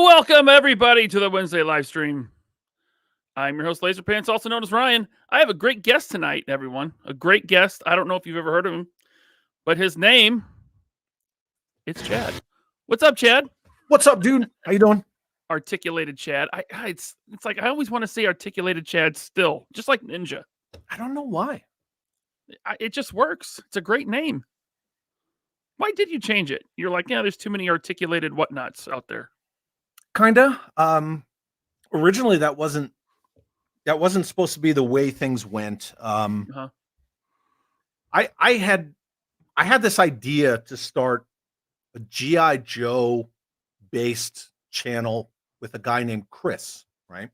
Welcome everybody to the Wednesday live stream. I'm your host, LaserPants, also known as Ryan. I have a great guest tonight, everyone. A great guest. I don't know if you've ever heard of him, but his name, it's Chad. What's up, Chad? What's up, dude? How you doing? Articulated Chad. It's like I always want to say articulated Chad still, just like Ninja. I don't know why. It just works. It's a great name. Why did you change it? You're like, yeah, there's too many articulated whatnots out there. Kinda. Originally that wasn't supposed to be the way things went. I had this idea to start a G.I. Joe based channel with a guy named Chris, right?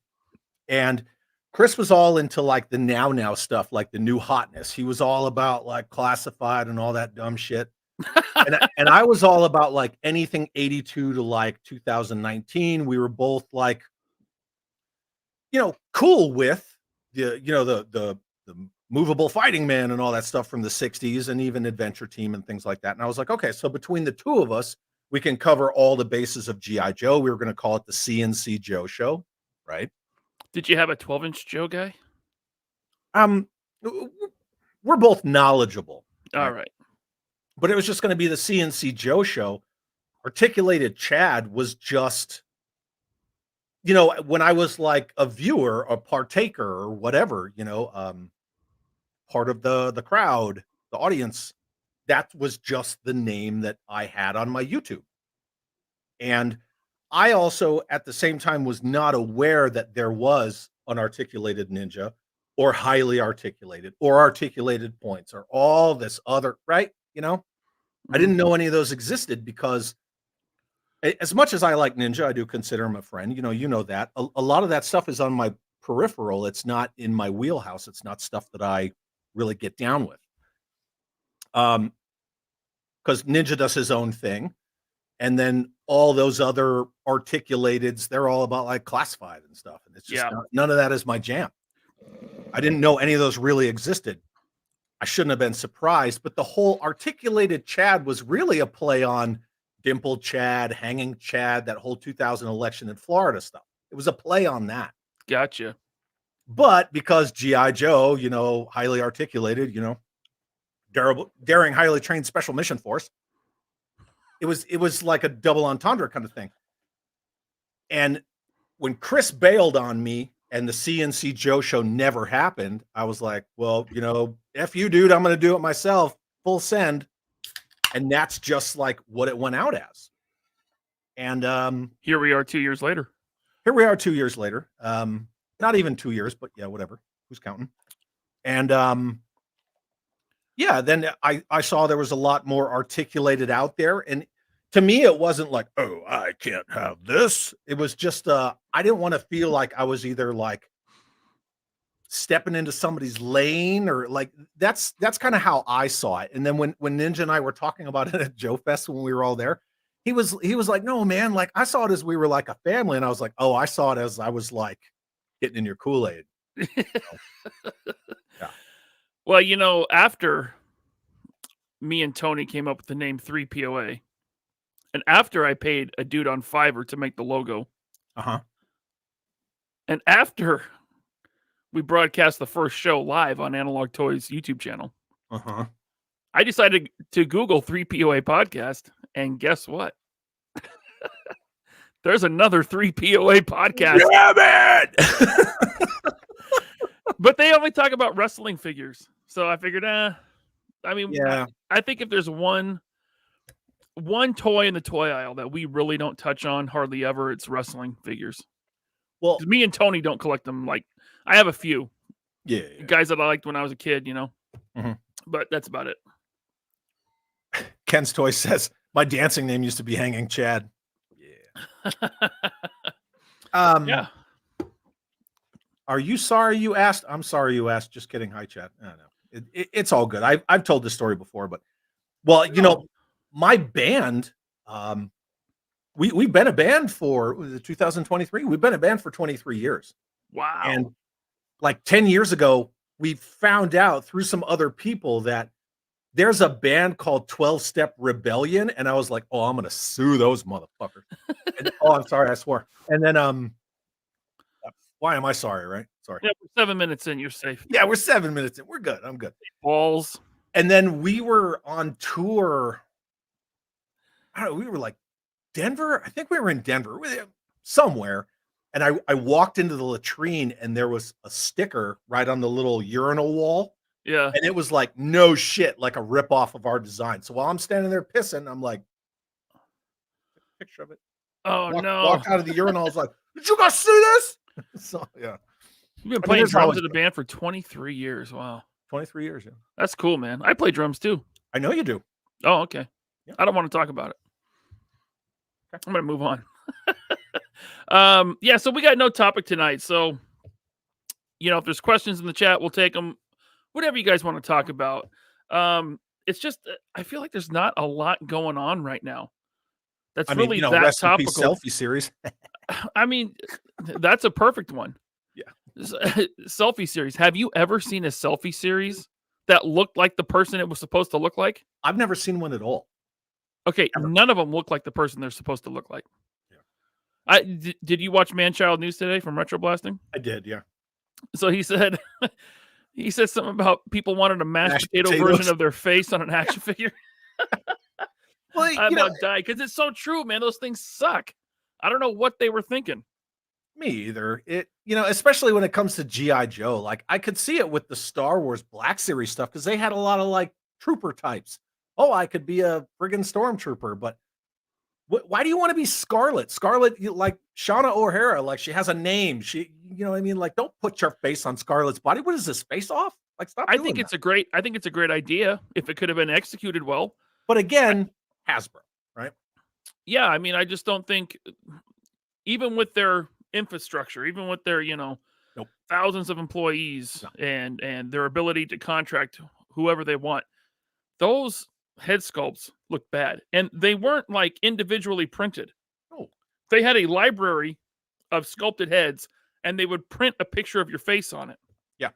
And Chris was all into like the now stuff, like the new hotness. He was all about like classified and all that dumb shit. and I was all about like anything 82 to like 2019. We were both like, cool with the movable fighting man and all that stuff from the 60s and even Adventure Team and things like that. And I was like, okay, so between the two of us, we can cover all the bases of G.I. Joe. We were going to call it the CNC Joe Show, right? Did you have a 12-inch Joe guy? We're both knowledgeable. All right. But it was just going to be the CNC Joe Show. Articulated Chad was just, when I was like a viewer, a partaker, or whatever, part of the crowd, the audience, that was just the name that I had on my YouTube. And I also, at the same time, was not aware that there was an articulated ninja or highly articulated or articulated points or all this other, right? I didn't know any of those existed because as much as I like Ninja, I do consider him a friend. You know that. A lot of that stuff is on my peripheral. It's not in my wheelhouse. It's not stuff that I really get down with. Because Ninja does his own thing. And then all those other articulateds, they're all about like classified and stuff. And it's just none of that is my jam. I didn't know any of those really existed. I shouldn't have been surprised, but the whole articulated Chad was really a play on dimpled Chad, hanging Chad, that whole 2000 election in Florida stuff. It was a play on that. Gotcha. But because G.I. Joe, highly articulated, daring, highly trained special mission force, it was like a double entendre kind of thing. And when Chris bailed on me and the CNC Joe Show never happened, I was like, well, F you, dude, I'm going to do it myself, full send. And that's just like what it went out as. And here we are 2 years later. Not even 2 years, but yeah, whatever. Who's counting? And then I saw there was a lot more articulated out there. And to me, it wasn't like, oh, I can't have this. It was just I didn't want to feel like I was either like stepping into somebody's lane or like that's kind of how I saw it. And then when Ninja and I were talking about it at Joe Fest when we were all there, he was like, no, man, like I saw it as we were like a family. And I was like, oh, I saw it as I was like getting in your Kool-Aid. Yeah. Well, after me and Tony came up with the name 3POA, and after I paid a dude on Fiverr to make the logo, and after we broadcast the first show live on Analog Toys YouTube channel, I decided to Google 3POA podcast, and guess what? There's another 3POA podcast. Yeah, man! But they only talk about wrestling figures. So I figured, I think if there's one toy in the toy aisle that we really don't touch on hardly ever, it's wrestling figures. Well, me and Tony don't collect them. Like, I have a few. Yeah. Guys that I liked when I was a kid, But that's about it. Ken's Toy says, my dancing name used to be Hanging Chad. Yeah. Yeah. Are you sorry you asked? I'm sorry you asked. Just kidding. Hi, Chad. I don't know. It's all good. I've told this story before, but my band, we've been a band for 2023. We've been a band for 23 years. Wow. And like 10 years ago, we found out through some other people that there's a band called 12-Step Rebellion, and I was like, oh, I'm gonna sue those motherfuckers. And, oh, I'm sorry, I swore. And then why am I sorry, right? Sorry. Yeah, we're 7 minutes in, you're safe. Yeah, we're 7 minutes in. We're good. I'm good. Balls. And then we were on tour. I don't know, we were like Denver. I think we were in Denver somewhere. And I walked into the latrine and there was a sticker right on the little urinal wall. Yeah. And it was like, no shit, like a ripoff of our design. So while I'm standing there pissing, I'm like, picture of it. Oh, no. Walked out of the urinal. I was like, did you guys see this? So, yeah. You've been playing drums in a band for 23 years. Wow. 23 years, yeah. That's cool, man. I play drums too. I know you do. Oh, okay. Yeah. I don't want to talk about it. Okay. I'm going to move on. Yeah, so we got no topic tonight. So, if there's questions in the chat, we'll take them. Whatever you guys want to talk about. It's just, I feel like there's not a lot going on right now. That's really that topical. Selfie series. I mean, that's a perfect one. Yeah. Selfie series. Have you ever seen a selfie series that looked like the person it was supposed to look like? I've never seen one at all. Okay, none of them look like the person they're supposed to look like. Yeah. Did you watch Man-Child News today from Retro Blasting? I did, yeah. So he said something about people wanted a mashed potato version of their face on an action figure. Well, I'm about dying because it's so true, man. Those things suck. I don't know what they were thinking. Me either. Especially when it comes to G.I. Joe. Like, I could see it with the Star Wars Black Series stuff because they had a lot of like trooper types. Oh, I could be a friggin' stormtrooper, but why do you want to be Scarlet? Scarlet, like Shauna O'Hara, like she has a name. She, you know what I mean? Like, don't put your face on Scarlet's body. What is this, face off? Like, stop. I think it's a great idea if it could have been executed well. But again, Hasbro, right? Yeah, I mean, I just don't think, even with their infrastructure, even with their thousands of employees and their ability to contract whoever they want, those head sculpts look bad, and they weren't like individually printed. Oh, they had a library of sculpted heads, and they would print a picture of your face on it. Yeah,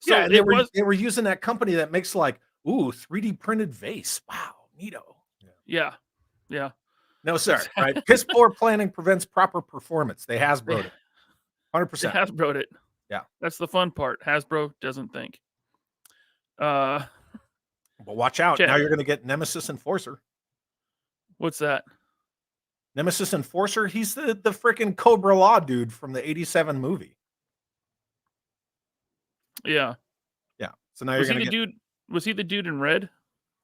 so yeah, they were using that company that makes like 3D printed vase. Wow, neato. Yeah. No, sir. Right? Piss poor planning prevents proper performance. They Hasbro'd it. 100%. They Hasbro'd it. Yeah. That's the fun part. Hasbro doesn't think. But watch out. Chad. Now you're going to get Nemesis Enforcer. What's that? Nemesis Enforcer? He's the freaking Cobra Law dude from the 87 movie. Yeah. Yeah. So now you're going to get... Was he the dude in red?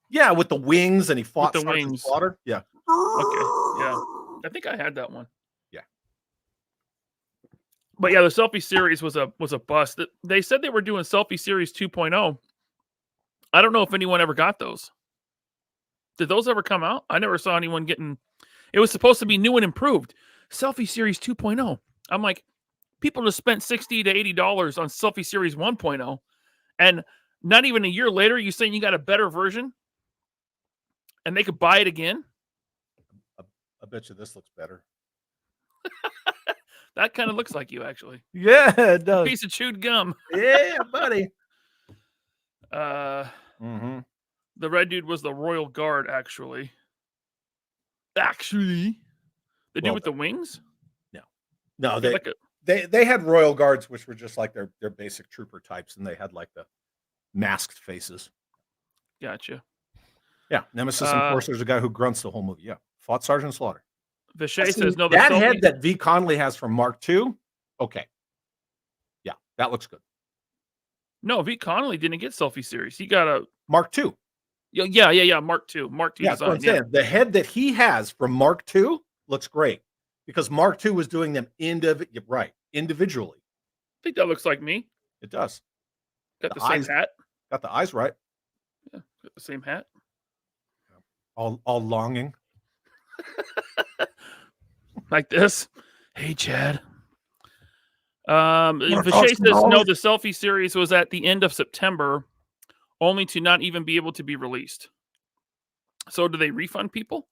Yeah, with the wings, and he fought the Sergeant wings. Slaughter. Yeah. Okay. Yeah. I think I had that one. Yeah. But yeah, the selfie series was a bust. They said they were doing selfie series 2.0. I don't know if anyone ever got those. Did those ever come out? I never saw anyone getting... It was supposed to be new and improved. Selfie series 2.0. I'm like, people just spent $60 to $80 on selfie series 1.0, and not even a year later, you saying you got a better version? And they could buy it again? I bet you this looks better. That kind of looks like you, actually. Yeah, it does. Piece of chewed gum. Yeah, buddy. The red dude was the Royal Guard, actually. The dude with the wings? No, they had Royal Guards, which were just like their basic trooper types, and they had like the masked faces. Gotcha. Yeah, Nemesis Enforcer is a guy who grunts the whole movie. Yeah, fought Sergeant Slaughter. Vishay says no. That head that V. Connolly has from Mark II. Okay. Yeah, that looks good. No, V. Connolly didn't get selfie series. He got a Mark II. Yeah. Mark II. Mark II. Yeah, that's what I'm saying. The head that he has from Mark II looks great because Mark II was doing them individually. I think that looks like me. It does. Got the same hat. Got the eyes right. Yeah, got the same hat. All longing. Like this. Hey, Chad. Vishay says no, the selfie series was at the end of September, only to not even be able to be released. So do they refund people?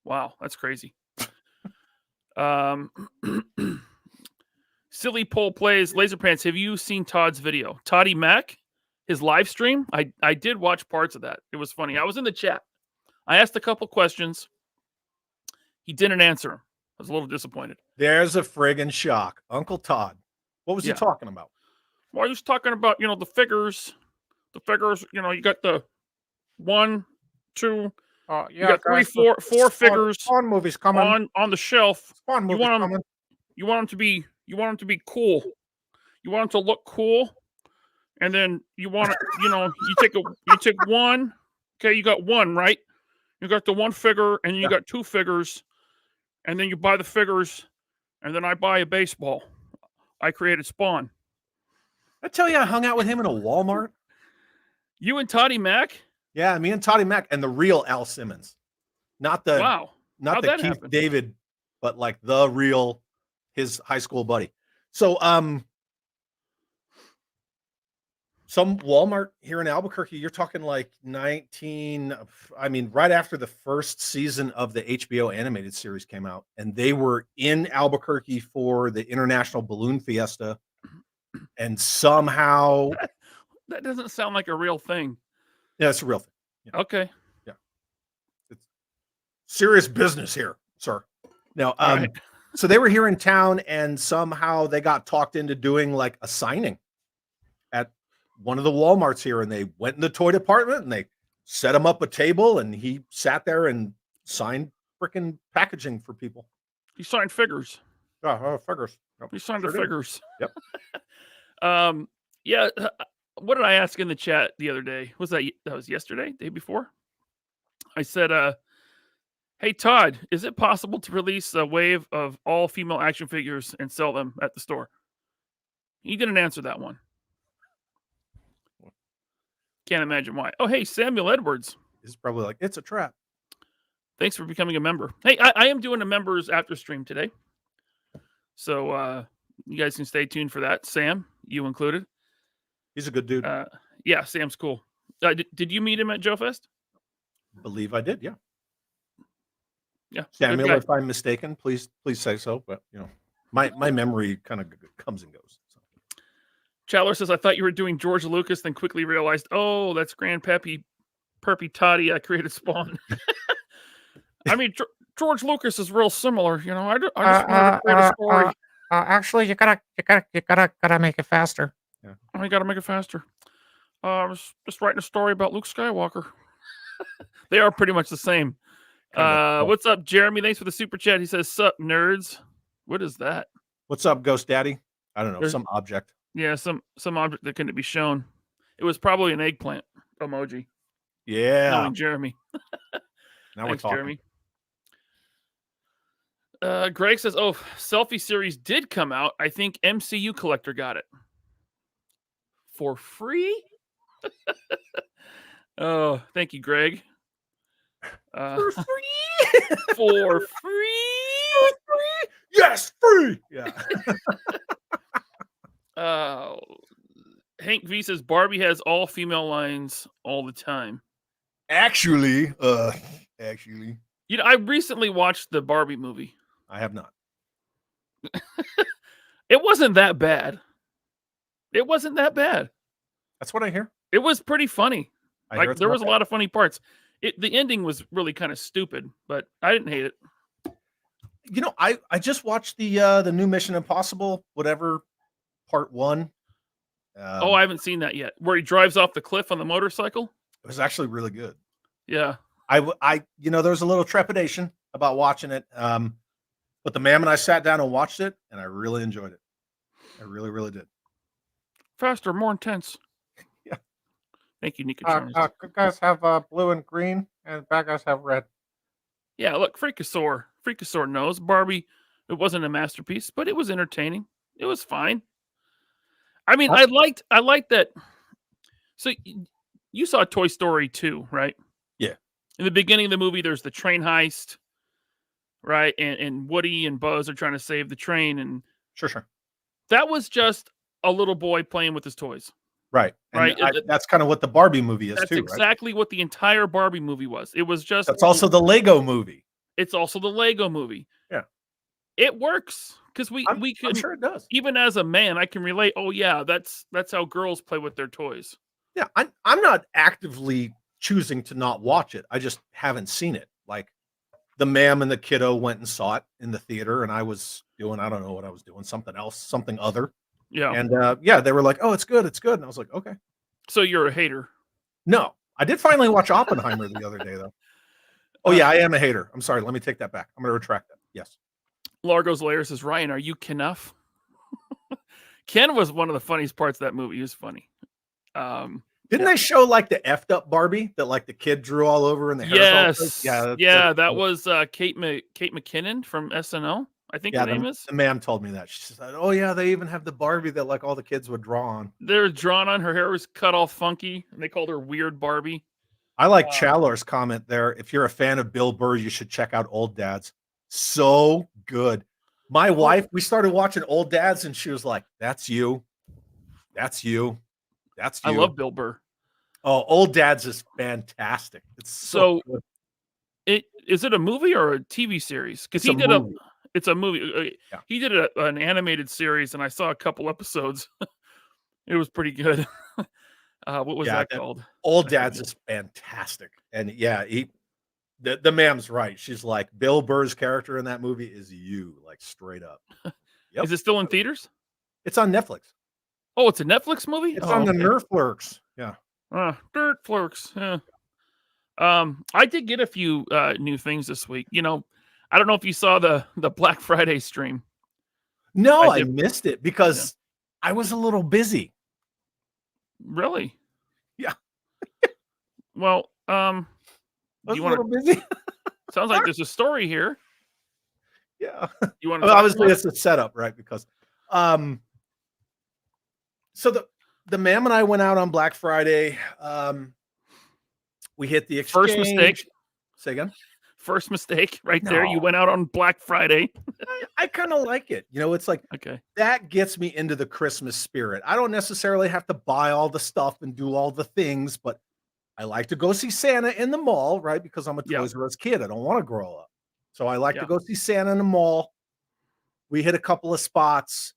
Wow, that's crazy. Silly Pole plays LaserPants. Have you seen Todd's video? Toddy Mac? his live stream. I did watch parts of that. It was funny. I was in the chat. I asked a couple questions. He didn't answer them. I was a little disappointed. There's a friggin' shock. Uncle Todd. What was he talking about? Well, he was talking about, the figures. The figures, you got the 1, 2, you got 3, 4 figures. Spawn movies coming on the shelf. Spawn movies coming. You want them to be cool. You want them to look cool. And then you want to, you take one. Okay, you got one, right? You got the one figure, and you got 2 figures, and then you buy the figures, and then I buy a baseball. I created Spawn. I tell you, I hung out with him in a Walmart. You and Toddy Mac? Yeah, me and Toddy Mac, and the real Al Simmons, not the Keith happen? David, but like the real his high school buddy. So, some Walmart here in Albuquerque, you're talking like right after the first season of the HBO animated series came out, and they were in Albuquerque for the International Balloon Fiesta, and somehow that doesn't sound like a real thing. Yeah, it's a real thing. Yeah. Okay. Yeah. It's serious business here, sir. Now, right. So they were here in town, and somehow they got talked into doing like a signing at one of the Walmarts here, and they went in the toy department and they set him up a table, and he sat there and signed freaking packaging for people. He signed figures. Figures. Yep. He signed the figures. Yep. Yeah. What did I ask in the chat the other day? Was that was yesterday, day before? I said, hey, Todd, is it possible to release a wave of all female action figures and sell them at the store? He didn't answer that one. Can't imagine why. Oh, hey, Samuel Edwards. Is probably like, it's a trap. Thanks for becoming a member. Hey, I am doing a members after stream today. So you guys can stay tuned for that. Sam, you included. He's a good dude. Yeah, Sam's cool. Did you meet him at Joe Fest? Believe I did, yeah. Yeah. Samuel, if I'm mistaken, please say so. But my memory kind of comes and goes. So. Chandler says, I thought you were doing George Lucas, then quickly realized, oh, that's Grand Perpy Toddy. I created Spawn. I mean, George Lucas is real similar. I just wanted to create a story. Actually, you gotta make it faster. Yeah. You gotta make it faster. I was just writing a story about Luke Skywalker. They are pretty much the same. What's up, Jeremy? Thanks for the super chat. He says, sup, nerds. What is that? What's up, Ghost Daddy? I don't know. Some object. Yeah, some object that couldn't be shown. It was probably an eggplant emoji. Yeah. Knowing Jeremy. Now Thanks, we're talking. Jeremy. Greg says, oh, Selfie series did come out. I think MCU Collector got it. For free? Oh, thank you, Greg. For free? For free? Yes, free! Yeah. Hank V says, Barbie has all female lines all the time. Actually. I recently watched the Barbie movie. I have not. It wasn't that bad. That's what I hear. It was pretty funny. There was a bad. lot of funny parts. The ending was really kind of stupid, but I didn't hate it. I just watched the new Mission Impossible, whatever, part 1. I haven't seen that yet. Where he drives off the cliff on the motorcycle. It was actually really good. Yeah. There was a little trepidation about watching it. But the man and I sat down and watched it, and I really enjoyed it. I really, really did. Faster, more intense. Yeah. Thank you, Nika. Good guys have blue and green, and bad guys have red. Yeah, look, Freakasaur knows. Barbie, it wasn't a masterpiece, but it was entertaining. It was fine. I mean, I liked that. So you saw Toy Story 2, right? Yeah. In the beginning of the movie, there's the train heist, right? And Woody and Buzz are trying to save the train. And Sure. That was just a little boy playing with his toys. Right. Right. That's kind of what the Barbie movie is, that's too. That's exactly what the entire Barbie movie was. It was just. That's also the Lego movie. It's also the Lego movie. Yeah. It works because we can. I'm sure it does. Even as a man, I can relate. Oh yeah, that's how girls play with their toys. Yeah, I'm not actively choosing to not watch it. I just haven't seen it. Like the ma'am and the kiddo went and saw it in the theater, and I was doing I don't know what I was doing, something else, something other. Yeah. And yeah, they were like, "Oh, it's good, it's good." And I was like, "Okay." So you're a hater. No, I did finally watch Oppenheimer the other day, though. Oh yeah, I am a hater. I'm sorry. Let me take that back. I'm going to retract that. Yes. Largo's Lair says, Ryan, are you Kenough? Ken was one of the funniest parts of that movie. He was funny. Didn't they show like the effed up Barbie that like the kid drew all over and the hair's all fake? Yeah, that was Kate McKinnon from SNL. I think her name is. The ma'am told me that. She said, "Oh yeah, they even have the Barbie that like all the kids would draw on." They're drawn on. Her hair was cut all funky, and they called her Weird Barbie. I like Chalor's comment there. If you're a fan of Bill Burr, you should check out Old Dads. So good. My wife, we started watching Old Dads, and she was like, "That's you. That's you. That's you." I love Bill Burr. Oh, Old Dads is fantastic. It's so good. Is it a movie or a TV series? Because he did it's a movie. Yeah. He did an animated series, and I saw a couple episodes. It was pretty good. What was that called? Old Dads is fantastic. And yeah, the ma'am's right. She's like, Bill Burr's character in that movie is you, like straight up. Yep. Is it still in theaters? It's on Netflix. Oh, it's a Netflix movie? It's on the Nerflix. Yeah. Dirt Flirks. Yeah. I did get a few new things this week. You know, I don't know if you saw the Black Friday stream. No, I missed it because I was a little busy. Really? Yeah. Well, you want to busy? Sounds like there's a story here. Yeah. You want to obviously it's a setup, right? Because so the ma'am and I went out on Black Friday. We hit the exchange. First mistake. Say again. First mistake right there. You went out on Black Friday. I kind of like it. You know, it's like, that gets me into the Christmas spirit. I don't necessarily have to buy all the stuff and do all the things, but I like to go see Santa in the mall, right? Because I'm a Toys R Us kid. I don't want to grow up. So I like to go see Santa in the mall. We hit a couple of spots.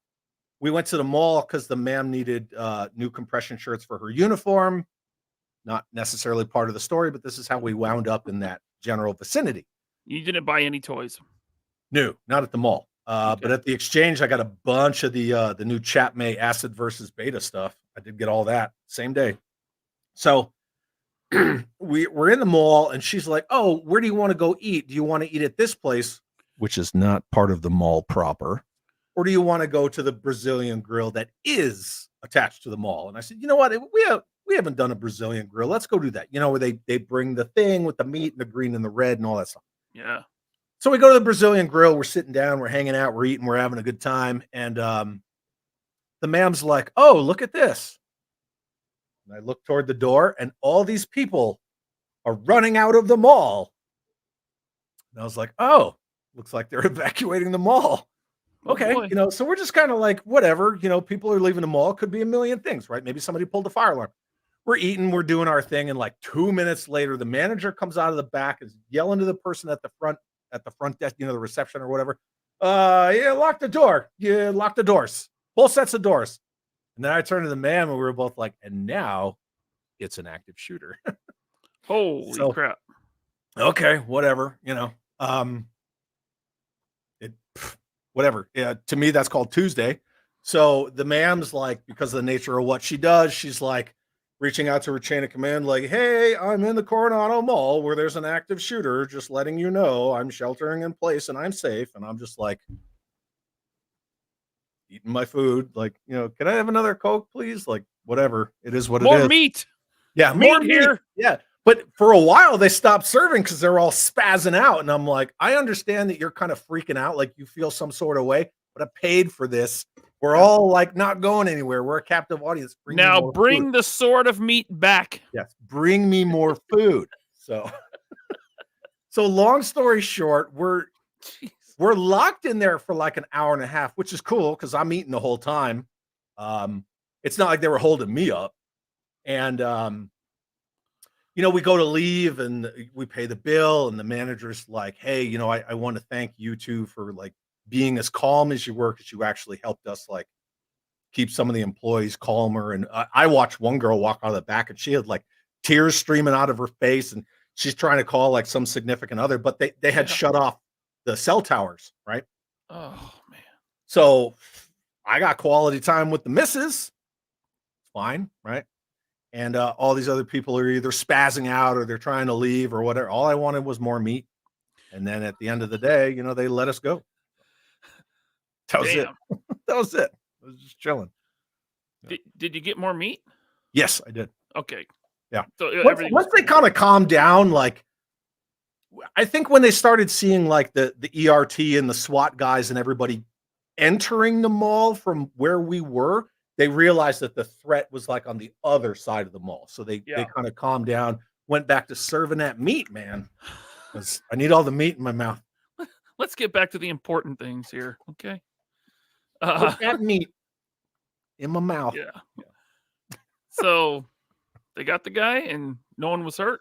We went to the mall because the ma'am needed new compression shirts for her uniform. Not necessarily part of the story, but this is how we wound up in that general vicinity. You didn't buy any toys? No, not at the mall. But at the exchange, I got a bunch of the new Chap May Acid versus Beta stuff. I did get all that same day. So we're in the mall, and she's like, "Oh, where do you want to go eat? Do you want to eat at this place, which is not part of the mall proper, or do you want to go to the Brazilian grill that is attached to the mall?" And I said, "You know what? We haven't done a Brazilian grill. Let's go do that. You know, where they bring the thing with the meat and the green and the red and all that stuff." Yeah. So we go to the Brazilian grill. We're sitting down. We're hanging out. We're eating. We're having a good time. And the ma'am's like, "Oh, look at this." And I look toward the door, and all these people are running out of the mall. And I was like, "Oh, looks like they're evacuating the mall." Okay, you know, so we're just kind of like, whatever, you know, people are leaving the mall. Could be a million things, right? Maybe somebody pulled the fire alarm. We're eating, we're doing our thing, and like 2 minutes later, the manager comes out of the back, is yelling to the person at the front desk, you know, the reception or whatever. Yeah, lock the door. Yeah, lock the doors. Both sets of doors. And then I turned to the man, and we were both like, and now it's an active shooter. Holy crap. Okay, whatever, you know. Whatever. Yeah, to me, that's called Tuesday. So the ma'am's like, because of the nature of what she does, she's like reaching out to her chain of command, like, "Hey, I'm in the Coronado Mall where there's an active shooter. Just letting you know, I'm sheltering in place and I'm safe." And I'm just like eating my food, like, you know, "Can I have another Coke, please?" Like, whatever. It is what it is. More meat. Yeah, more meat here. Yeah. But for a while, they stopped serving because they're all spazzing out. And I'm like, I understand that you're kind of freaking out, like you feel some sort of way, but I paid for this. We're all like not going anywhere. We're a captive audience. Bring the sword of meat back. Yes, bring me more food. So long story short, we're locked in there for like an hour and a half, which is cool because I'm eating the whole time. It's not like they were holding me up. And you know, we go to leave and we pay the bill, and the manager's like, "Hey, you know, I want to thank you two for like being as calm as you were, because you actually helped us like keep some of the employees calmer. And I watched one girl walk out of the back, and she had like tears streaming out of her face, and she's trying to call like some significant other, but they had shut off the cell towers, right? Oh man. So I got quality time with the missus. Fine, right? And all these other people are either spazzing out or they're trying to leave or whatever. All I wanted was more meat. And then at the end of the day, they let us go. That was it. That was it. I was just chilling. Did you get more meat? Yes, I did. Okay. Yeah. So once they kind of calmed down, like I think when they started seeing like the ERT and the SWAT guys and everybody entering the mall from where we were, they realized that the threat was like on the other side of the mall. So they kind of calmed down, went back to serving that meat, man. Because I need all the meat in my mouth. Let's get back to the important things here. Okay. Put that meat in my mouth. Yeah. So they got the guy and no one was hurt.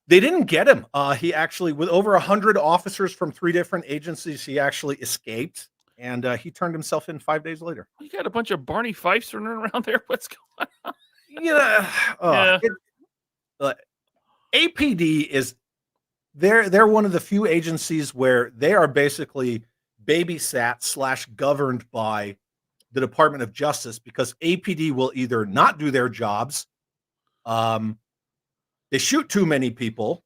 They didn't get him. He actually, with over 100 officers from 3 different agencies, he actually escaped, and he turned himself in 5 days later. You got a bunch of Barney Fifes running around there. What's going on? APD is they're one of the few agencies where they are basically babysat / governed by the Department of Justice, because APD will either not do their jobs, they shoot too many people.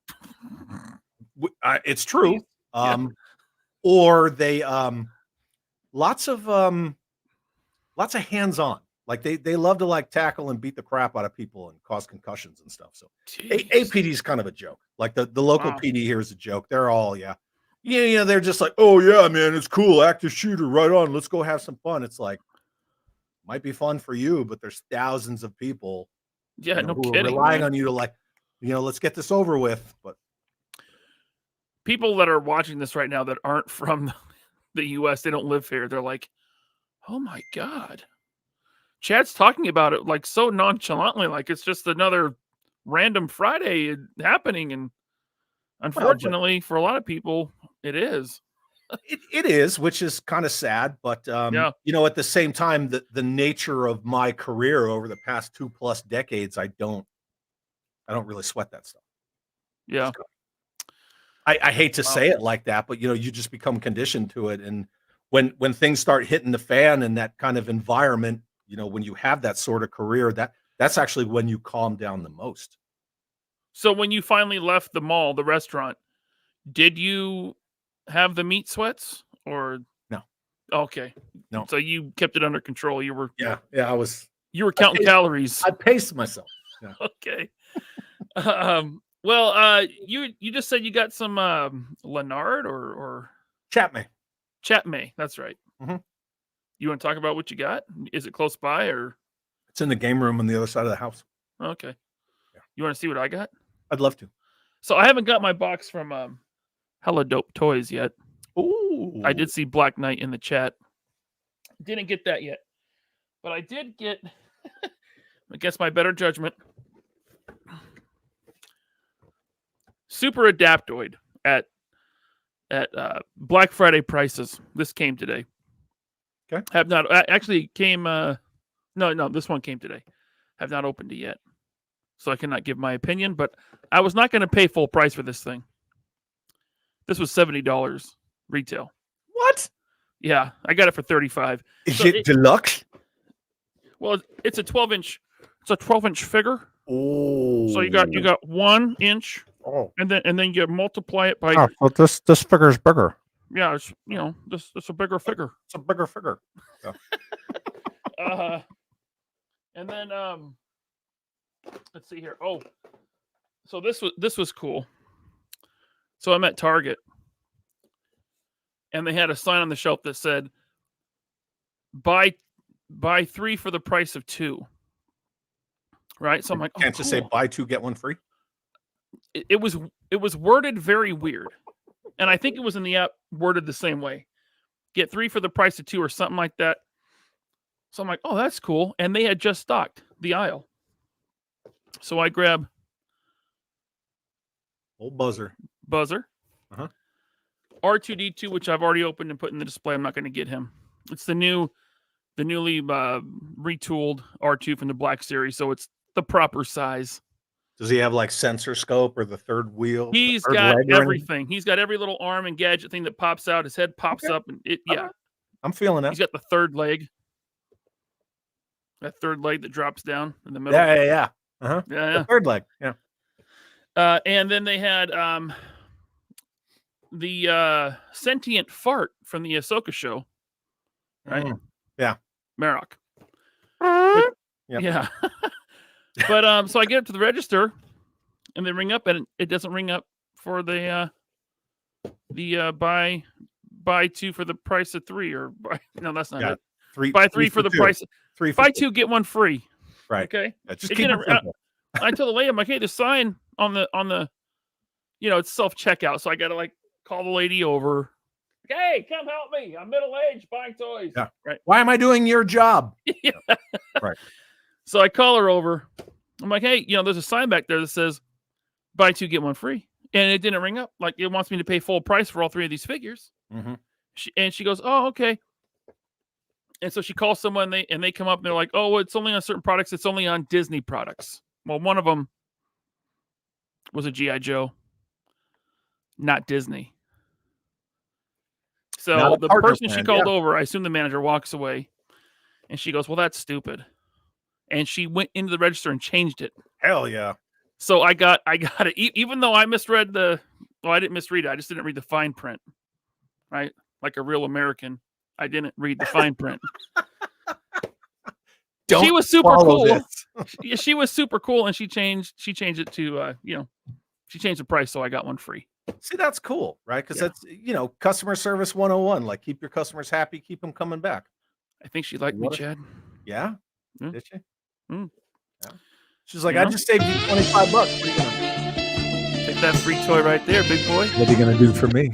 It's true. Or they lots of hands-on. Like they love to like tackle and beat the crap out of people and cause concussions and stuff. So APD is kind of a joke. Like the local PD here is a joke. They're all they're just like, oh yeah, man, it's cool, active shooter, right on. Let's go have some fun. It's like, might be fun for you, but there's thousands of people who are relying on you to like, let's get this over with. But people that are watching this right now that aren't from the US, they don't live here, they're like, oh my God, Chad's talking about it like so nonchalantly, like it's just another random Friday happening. And unfortunately for a lot of people, it is. It is, which is kind of sad, but at the same time, the nature of my career over the past 2+ decades, I don't really sweat that stuff. Yeah. I hate to say it like that, but you just become conditioned to it. And when things start hitting the fan in that kind of environment, when you have that sort of career, that's actually when you calm down the most. So when you finally left the mall, the restaurant, did you have the meat sweats or no? Okay. No. So you kept it under control. You were I was. You were counting calories. I paced myself. Yeah. Okay. Well, you just said you got some Lennard or Chapman. That's right. Mm-hmm. You want to talk about what you got? Is it close by or? It's in the game room on the other side of the house. Okay. Yeah. You want to see what I got? I'd love to. So I haven't got my box from Hella Dope Toys yet. Ooh. I did see Black Knight in the chat. Didn't get that yet. But I did get, I guess my better judgment, Super Adaptoid at Black Friday prices. This came today. Okay. Have not actually came. No, this one came today. Have not opened it yet, so I cannot give my opinion. But I was not going to pay full price for this thing. This was $70 retail. What? Yeah, I got it for $35. Is it deluxe? Well, it's a 12-inch. It's a 12-inch figure. Oh. So you got 1 inch. Oh. And then you multiply it by. Oh, well, this figure is bigger. Yeah, it's it's a bigger figure. It's a bigger figure. Yeah. And then let's see here. Oh, so this was cool. So I'm at Target, and they had a sign on the shelf that said, "Buy 3 for the price of 2." Right. So I'm like, can't you say buy 2 get 1 free? It was worded very weird, and I think it was in the app worded the same way. Get 3 for the price of 2 or something like that. So I'm like, oh, that's cool. And they had just stocked the aisle. So I grab old buzzer. Uh-huh. R2D2, which I've already opened and put in the display. I'm not going to get him. It's the new the newly retooled R2 from the Black Series, so it's the proper size. Does he have like sensor scope or the third wheel? He's third got leg or anything? everything. He's got every little arm and gadget thing that pops out. His head pops up, and All right. I'm feeling that. He's got the third leg. That third leg that drops down in the middle. Yeah. Uh-huh. Yeah. The third leg. Yeah. And then they had the sentient fart from the Ahsoka show. Right? Yeah. Marok. Yep. Yeah. But so I get up to the register and they ring up, and it doesn't ring up for the buy two for the price of three, or no, that's not it. Buy three for the price. Buy two, get one free. Right. Okay. Yeah, just keep it simple. I told the lady, I'm like, hey, the sign on the it's self-checkout. So I gotta like call the lady over. Hey, come help me. I'm middle-aged buying toys. Yeah. Right. Why am I doing your job? Yeah. Right. So I call her over. I'm like, hey, there's a sign back there that says buy two, get one free. And it didn't ring up. Like, it wants me to pay full price for all three of these figures. Mm-hmm. She goes, oh, okay. And so she calls someone, and they come up and they're like, oh, well, it's only on certain products. It's only on Disney products. Well, one of them was a G.I. Joe, not Disney. So the person she called over, I assume the manager, walks away, and she goes, well, that's stupid. And she went into the register and changed it. Hell yeah. So I got it, even though I misread I didn't misread it. I just didn't read the fine print, right? Like a real American. I didn't read the fine print. She was super cool. She was super cool, and she changed it to she changed the price, so I got one free. See, that's cool, right? Because that's customer service 101. Like, keep your customers happy, keep them coming back. I think she liked me, Chad. Yeah, did she? Yeah. She's like, I just saved you $25. Take that free toy right there, big boy. What are you gonna do for me?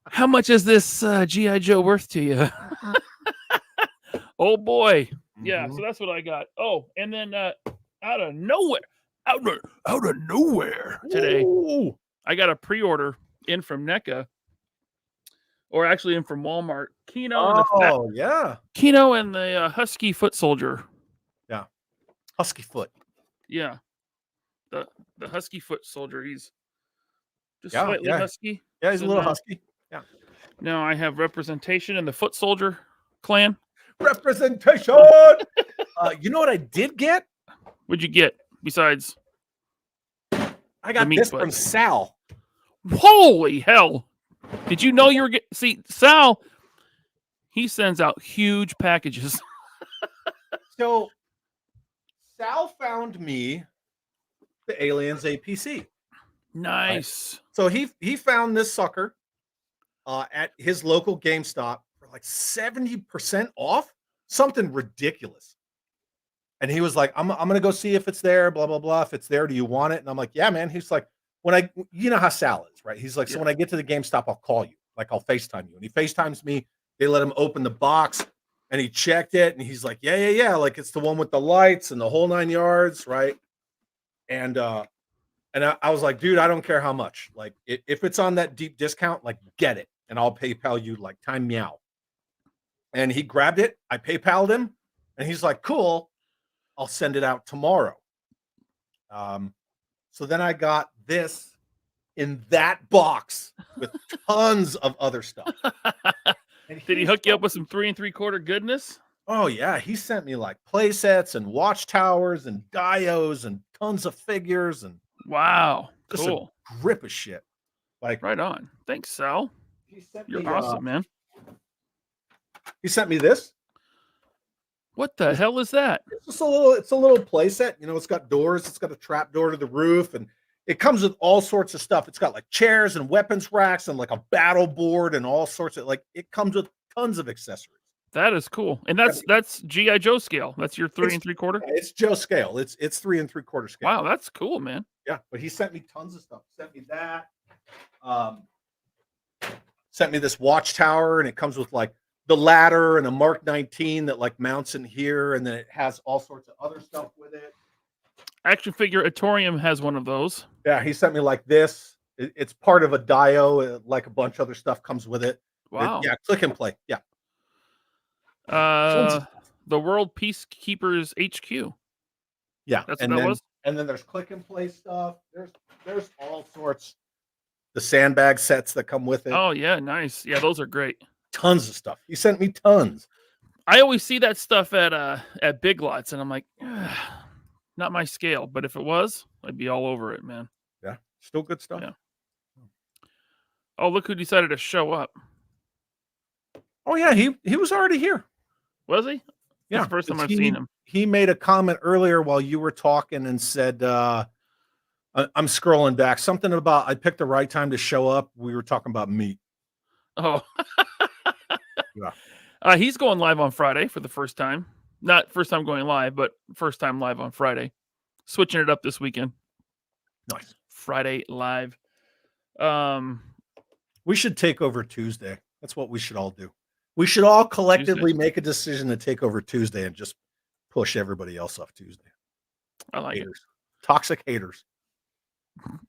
How much is this G.I. Joe worth to you? Oh boy. Yeah, so that's what I got. Oh, and then out of nowhere today, I got a pre-order in from NECA, or actually in from Walmart. Kino and the Husky Foot Soldier. Yeah, Husky Foot. Yeah, the Husky Foot Soldier. He's just slightly husky. Yeah, he's a little husky. Yeah. Now I have representation in the Foot Soldier clan. Representation. You know what I did get? What'd you get besides? I got this from Sal. Holy hell! Did you know you were getting? See, Sal, he sends out huge packages. So Sal found me the Aliens APC. Nice. Right? So he found this sucker at his local GameStop for like 70% off, something ridiculous. And he was like, I'm gonna go see if it's there, blah blah blah. If it's there, do you want it? And I'm like, yeah, man. He's like, you know how Sal is, right? He's like, so when I get to the GameStop, I'll call you, like I'll FaceTime you. And he FaceTimes me. They let him open the box, and he checked it, and he's like, yeah, like it's the one with the lights and the whole 9 yards, right? And I was like, dude, I don't care how much. Like, if it's on that deep discount, like, get it, and I'll PayPal you, like, time me out. And he grabbed it. I PayPal'd him, and he's like, cool, I'll send it out tomorrow. So then I got this in that box with tons of other stuff. Did he hook you up with some 3 3/4 goodness? Oh yeah, he sent me like play sets and watchtowers and dios and tons of figures and wow, just cool, a grip of shit. Like, right on. Thanks, Sal. You're awesome, man. He sent me this. What the hell is that? It's a little play set. It's got doors. It's got a trap door to the roof, and it comes with all sorts of stuff. It's got like chairs and weapons racks and like a battle board and all sorts of it comes with tons of accessories. That is cool. And that's G.I. Joe scale. That's your 3 3/4? It's Joe scale. It's 3 3/4 scale. Wow, that's cool, man. Yeah, but he sent me tons of stuff. Sent me that. Sent me this watchtower, and it comes with like the ladder and a Mark 19 that like mounts in here, and then it has all sorts of other stuff with it. Action Figure Atorium has one of those. Yeah, he sent me like this. It's part of a dio, like a bunch of other stuff comes with it. Wow. Yeah, click and play. Yeah. The World Peacekeepers HQ. Yeah, that's what that was. And then there's click and play stuff. There's all sorts. The sandbag sets that come with it. Oh yeah, nice. Yeah, those are great. Tons of stuff. He sent me tons. I always see that stuff at Big Lots, and I'm like, not my scale. But if it was, I'd be all over it, man. Yeah, still good stuff. Yeah. Oh, look who decided to show up. Oh yeah, he was already here. Was he? Yeah, that's the first time I've seen him. He made a comment earlier while you were talking and said, I'm scrolling back, something about I picked the right time to show up. We were talking about meat. Oh. Yeah. He's going live on Friday for the first time. Not first time going live, but first time live on Friday. Switching it up this weekend. Nice. Friday live. We should take over Tuesday. That's what we should all do. We should all collectively make a decision to take over Tuesday and just push everybody else off Tuesday. I like haters. Toxic haters.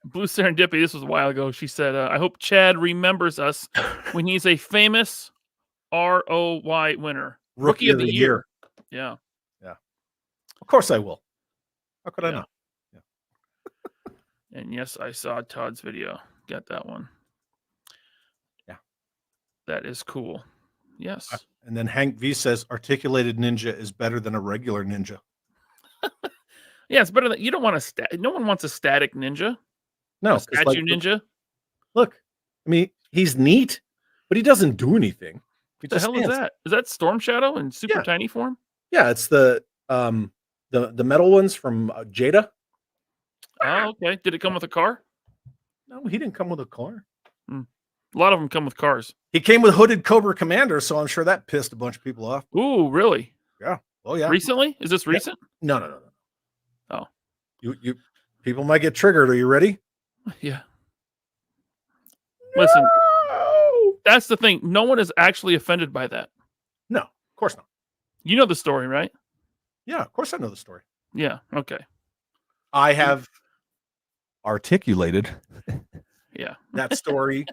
Blue Serendipity, this was a while ago. She said, I hope Chad remembers us when he's a famous ROY winner. Rookie of the year. Yeah. Yeah. Of course I will. How could I not? Yeah. And yes, I saw Todd's video. Got that one. Yeah. That is cool. Yes. And then Hank V says articulated ninja is better than a regular ninja. Yeah, it's better than you don't want no one wants a static ninja. No, a statue ninja. Look, I mean, he's neat, but he doesn't do anything. What the hell is that? Is that Storm Shadow in super tiny form? Yeah, it's the metal ones from Jada. Oh, okay. Did it come with a car? No, he didn't come with a car. A lot of them come with cars. He came with Hooded Cobra Commander, so I'm sure that pissed a bunch of people off. Ooh, really? Yeah. Oh, yeah. Recently? Is this recent? No. Oh. You people might get triggered. Are you ready? Yeah. Listen, that's the thing. No one is actually offended by that. No, of course not. You know the story, right? Yeah, of course I know the story. Yeah. Okay. I have articulated that story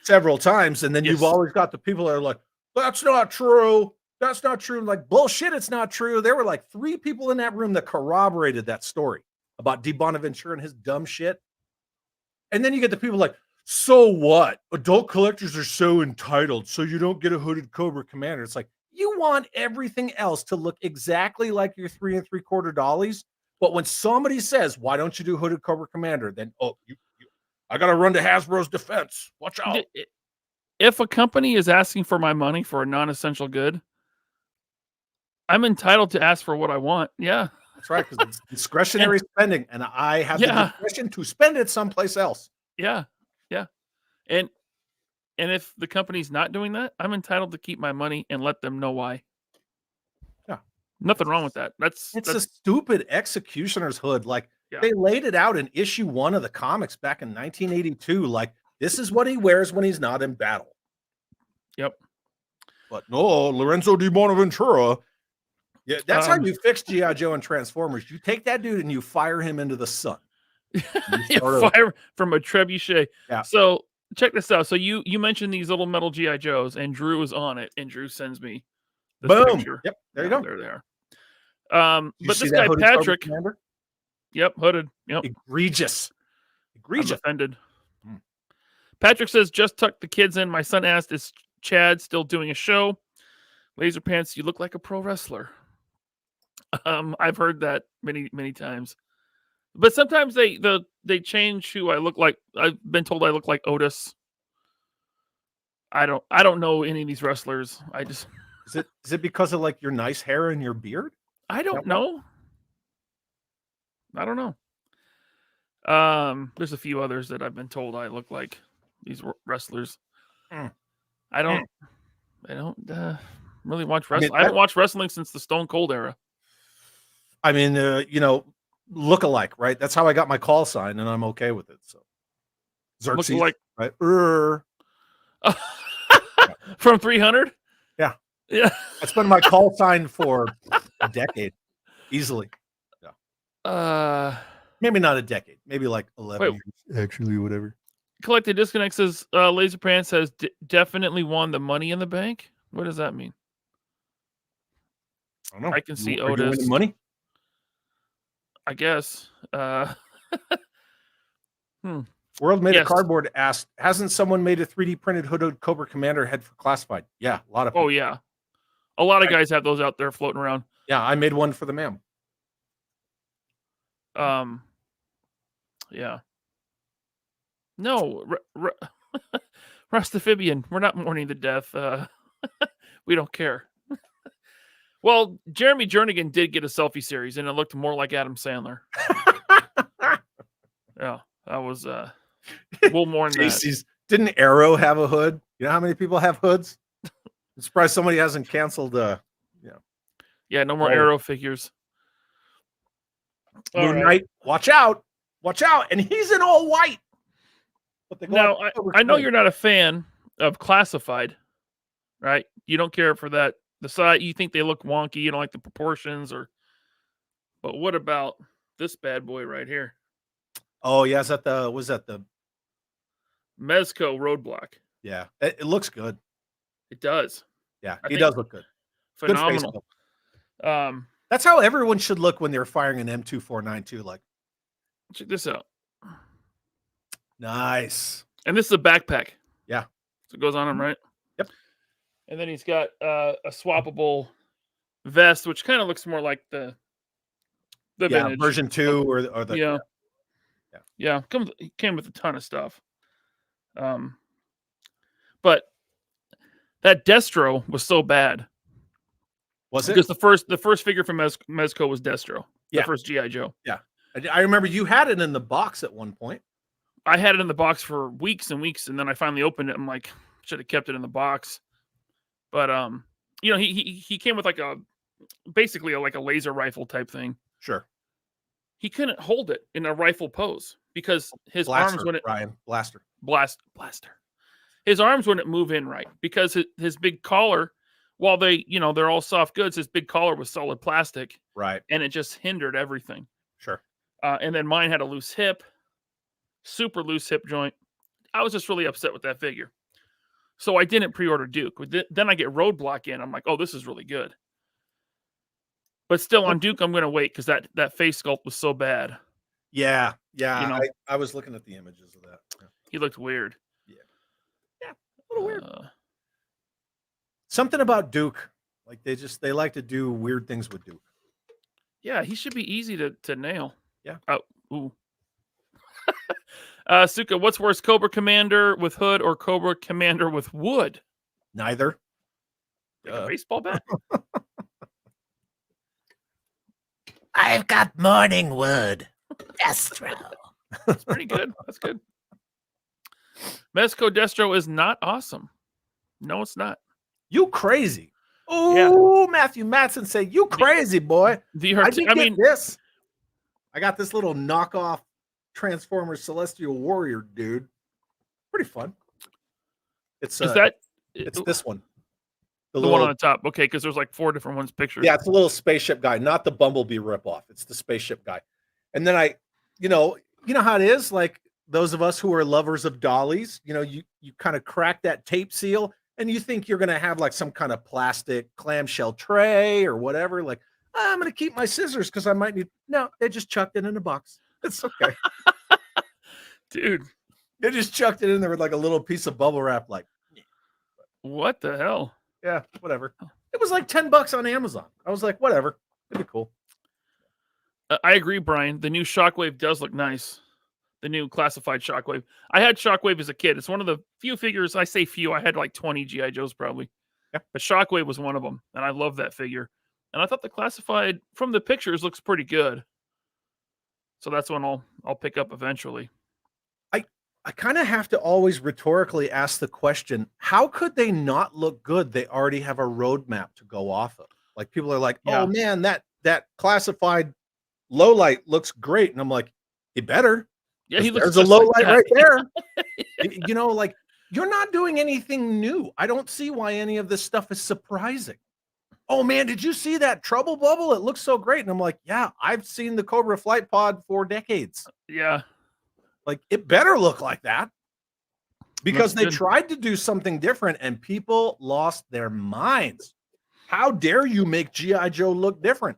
several times, and then you've always got the people that are like, that's not true. That's not true. Like, bullshit, it's not true. There were like 3 people in that room that corroborated that story about D. Bonaventura and his dumb shit. And then you get the people like, so what? Adult collectors are so entitled, so you don't get a Hooded Cobra Commander. It's like, you want everything else to look exactly like your 3 3/4 dollies. But when somebody says, why don't you do Hooded Cobra Commander? Then, I got to run to Hasbro's defense. Watch out. If a company is asking for my money for a non-essential good, I'm entitled to ask for what I want. Yeah. That's right, because it's discretionary spending, and I have the discretion to spend it someplace else. Yeah. And if the company's not doing that, I'm entitled to keep my money and let them know why. Yeah. Nothing wrong with that. That's a stupid executioner's hood. Like, they laid it out in issue 1 of the comics back in 1982. Like, this is what he wears when he's not in battle. Yep. But no, Lorenzo Di Bonaventura. Yeah, that's how you fix G.I. Joe and Transformers. You take that dude and you fire him into the sun. Fire from a trebuchet. Yeah. So check this out. So you mentioned these little metal G.I. Joes, and Drew is on it, and Drew sends me this picture. Yep, there you go. There they are. But this guy Patrick, hooded. Yep, egregious. I'm offended. Patrick says, just tuck the kids in. My son asked, is Chad still doing a show? LaserPants, you look like a pro wrestler. I've heard that many times, but sometimes they change who I look like. I've been told I look like Otis. I don't know any of these wrestlers. I just is it because of like your nice hair and your beard? I don't know. I don't know. There's a few others that I've been told I look like these wrestlers. I don't really watch wrestling. I haven't watched wrestling since the Stone Cold era. I mean, look alike, right? That's how I got my call sign, and I'm okay with it. So, Xerxes, look alike, right? From 300. Yeah. That's been my call sign for a decade, easily. Yeah. Maybe not a decade. Maybe like 11 years. Actually, whatever. Collected Disconnect says LaserPants has definitely won the Money in the Bank. What does that mean? I don't know. I can see Are you Otis. winning money? I guess. World Made Yes. of Cardboard asked, hasn't someone made a 3D printed hooded Cobra Commander head for classified? Yeah, a lot of people. Oh, yeah. A lot of guys have those out there floating around. Yeah, I made one for the ma'am. Yeah. No, Rustafibian, we're not mourning the death. We don't care. Well, Jeremy Jernigan did get a selfie series, and it looked more like Adam Sandler. Yeah, that was we'll mourn that. Didn't Arrow have a hood? You know how many people have hoods? I'm surprised somebody hasn't canceled. Yeah, no more Arrow figures. Moon Knight, watch out, and he's in all white. But now I know you're not a fan of classified, right? You don't care for that. The side, you think they look wonky. You don't like the proportions, but what about this bad boy right here? Oh yeah, was that the Mezco Roadblock? Yeah, it looks good. It does. Yeah, he does look good. Phenomenal. Good. That's how everyone should look when they're firing an M2492. Like, check this out. Nice. And this is a backpack. Yeah. So it goes on him, right? Yep. And then he's got a swappable vest, which kind of looks more like the vintage version 2 or the yeah. Came with a ton of stuff. But that Destro was so bad. Was it? Because the first figure from Mezco was Destro. The first G.I. Joe. Yeah. I remember you had it in the box at one point. I had it in the box for weeks and weeks, and then I finally opened it. I'm like, should have kept it in the box. But he came with basically like a laser rifle type thing. Sure. He couldn't hold it in a rifle pose because his arms wouldn't blaster. His arms wouldn't move in right because his big collar, while they're all soft goods, his big collar was solid plastic. Right. And it just hindered everything. Sure. And then mine had a loose hip. Super loose hip joint. I was just really upset with that figure. So I didn't pre-order Duke. Then I get Roadblock in. I'm like, oh, this is really good. But still on Duke, I'm going to wait because that face sculpt was so bad. Yeah. Yeah. I was looking at the images of that. Yeah. He looked weird. Yeah. Yeah. A little weird. Something about Duke. Like they like to do weird things with Duke. Yeah. He should be easy to nail. Yeah. Oh, ooh. Suka, what's worse, Cobra Commander with hood or Cobra Commander with wood? Neither. Like a baseball bat? I've got morning wood. Destro. That's pretty good. That's good. Mezco Destro is not awesome. No, it's not. You crazy. Oh, yeah. Matthew Matson said, you crazy, boy. This. I got this little knockoff Transformers Celestial Warrior dude. Pretty fun. It's this one. The one on the top. Okay, because there's like 4 different ones pictures. Yeah, it's a little spaceship guy, not the Bumblebee ripoff. It's the spaceship guy. And then you know how it is, like those of us who are lovers of dollies, you kind of crack that tape seal and you think you're gonna have like some kind of plastic clamshell tray or whatever. Like, I'm gonna keep my scissors because I might need. No, they just chucked it in a box. It's okay. Dude. They just chucked it in there with like a little piece of bubble wrap, like what the hell? Yeah, whatever. It was like $10 on Amazon. I was like, whatever. It'd be cool. I agree, Brian. The new Shockwave does look nice. The new classified Shockwave. I had Shockwave as a kid. It's one of the few figures. I say few. I had like 20 G.I. Joes probably. Yeah. But Shockwave was one of them, and I love that figure. And I thought the classified from the pictures looks pretty good. So that's one I'll pick up eventually. I kind of have to always rhetorically ask the question, how could they not look good? They already have a roadmap to go off of. Like people are like, oh man, that classified low light looks great. And I'm like, it better. Yeah, he looks there's a low light right there. Like you're not doing anything new. I don't see why any of this stuff is surprising. Oh man, did you see that Trouble Bubble? It looks so great. And I'm like, yeah, I've seen the Cobra Flight Pod for decades. Yeah. Like it better look like that because they tried to do something different and people lost their minds. How dare you make G.I. Joe look different?